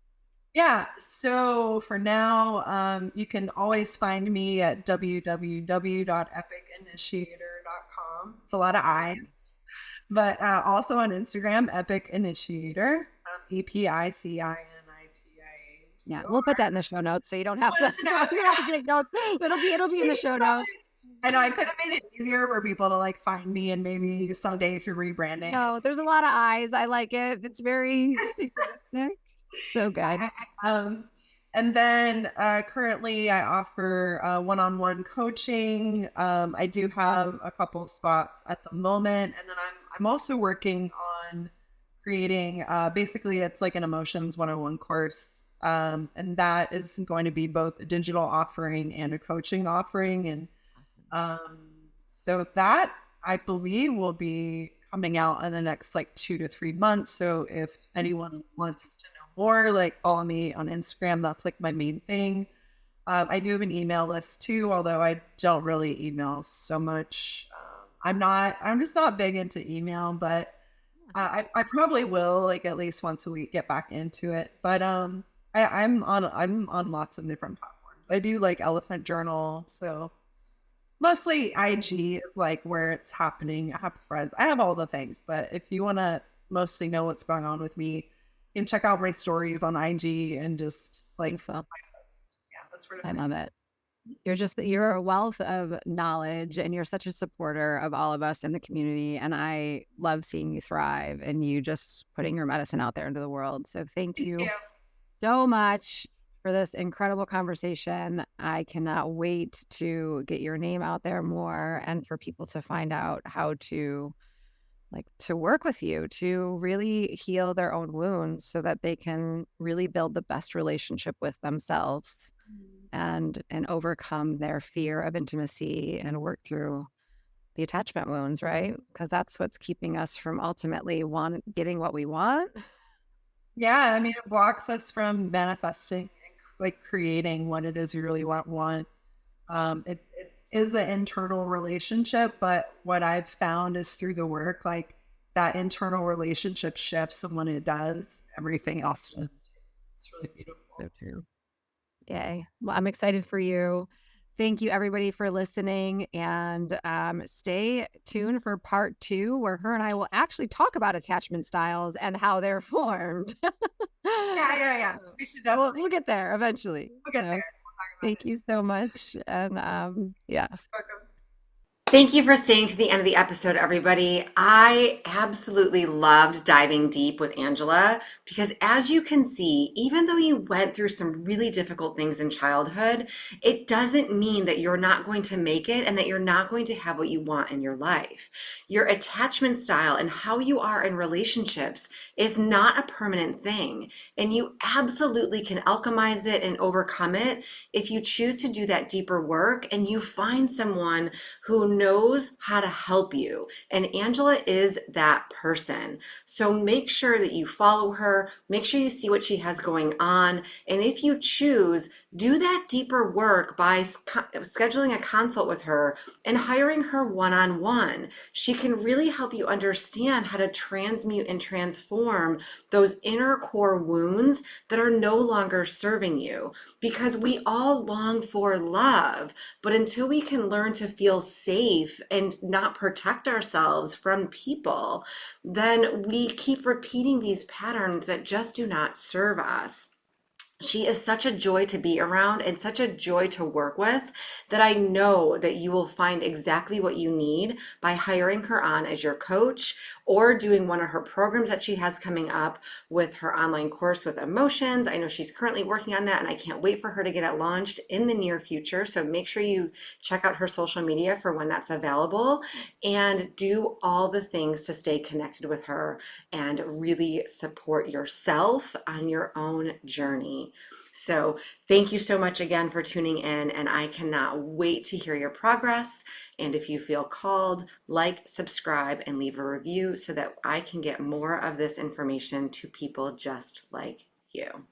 Yeah. So for now, you can always find me at www.epicinitiator.com. It's a lot of I's, but also on Instagram, Epic Initiator, Yeah, EPICINITIATOR. we'll put that in the show notes so you don't have to you don't have to take notes. It'll be in the show notes. I know I could have made it easier for people to like find me and maybe someday if you're rebranding. No, there's a lot of eyes. I like it. It's very synchronistic. So good. Um, and then currently I offer one-on-one coaching. I do have a couple of spots at the moment, and then I'm also working on creating basically it's like an emotions 101 course. And that is going to be both a digital offering and a coaching offering. And um, so that I believe will be coming out in the next like 2 to 3 months. So if anyone wants to know more, like follow me on Instagram. That's like my main thing. I do have an email list too, although I don't really email so much. I'm just not big into email, but I probably will like at least once a week get back into it. But I'm on lots of different platforms. I do like Elephant Journal, so mostly IG is like where it's happening. I have threads. I have all the things, but if you want to mostly know what's going on with me, you can check out my stories on IG and just like Beautiful. my posts. Yeah, that's sort of I thing. love it. You're a wealth of knowledge and you're such a supporter of all of us in the community. And I love seeing you thrive and you just putting your medicine out there into the world. So thank Thank you you. so much for this incredible conversation. I cannot wait to get your name out there more and for people to find out how to to work with you to really heal their own wounds so that they can really build the best relationship with themselves and overcome their fear of intimacy and work through the attachment wounds, right? Because that's what's keeping us from ultimately getting what we want. Yeah, I mean, it blocks us from manifesting and like creating what it is we really want. It is the internal relationship, but what I've found is through the work, like that internal relationship shifts, and when it does, everything else does too. It's really beautiful. So true. Yay. Well, I'm excited for you. Thank you, everybody, for listening. And stay tuned for part 2, where her and I will actually talk about attachment styles and how they're formed. Yeah. We should definitely We'll get there eventually. we'll get there. So We'll talk about thank you so much. And yeah. it. Welcome. Thank you for staying to the end of the episode, everybody. I absolutely loved diving deep with Angela because, as you can see, even though you went through some really difficult things in childhood, it doesn't mean that you're not going to make it and that you're not going to have what you want in your life. Your attachment style and how you are in relationships is not a permanent thing, and you absolutely can alchemize it and overcome it if you choose to do that deeper work and you find someone who knows how to help you. And Angela is that person. So make sure that you follow her, make sure you see what she has going on. And if you choose, do that deeper work by scheduling a consult with her and hiring her one on one. She can really help you understand how to transmute and transform those inner core wounds that are no longer serving you. Because we all long for love, but until we can learn to feel safe and not protect ourselves from people, then we keep repeating these patterns that just do not serve us. She is such a joy to be around and such a joy to work with that I know that you will find exactly what you need by hiring her on as your coach or doing one of her programs that she has coming up with her online course with emotions. I know she's currently working on that and I can't wait for her to get it launched in the near future. So make sure you check out her social media for when that's available and do all the things to stay connected with her and really support yourself on your own journey. So, thank you so much again for tuning in, and I cannot wait to hear your progress. And if you feel called, like, subscribe, and leave a review so that I can get more of this information to people just like you.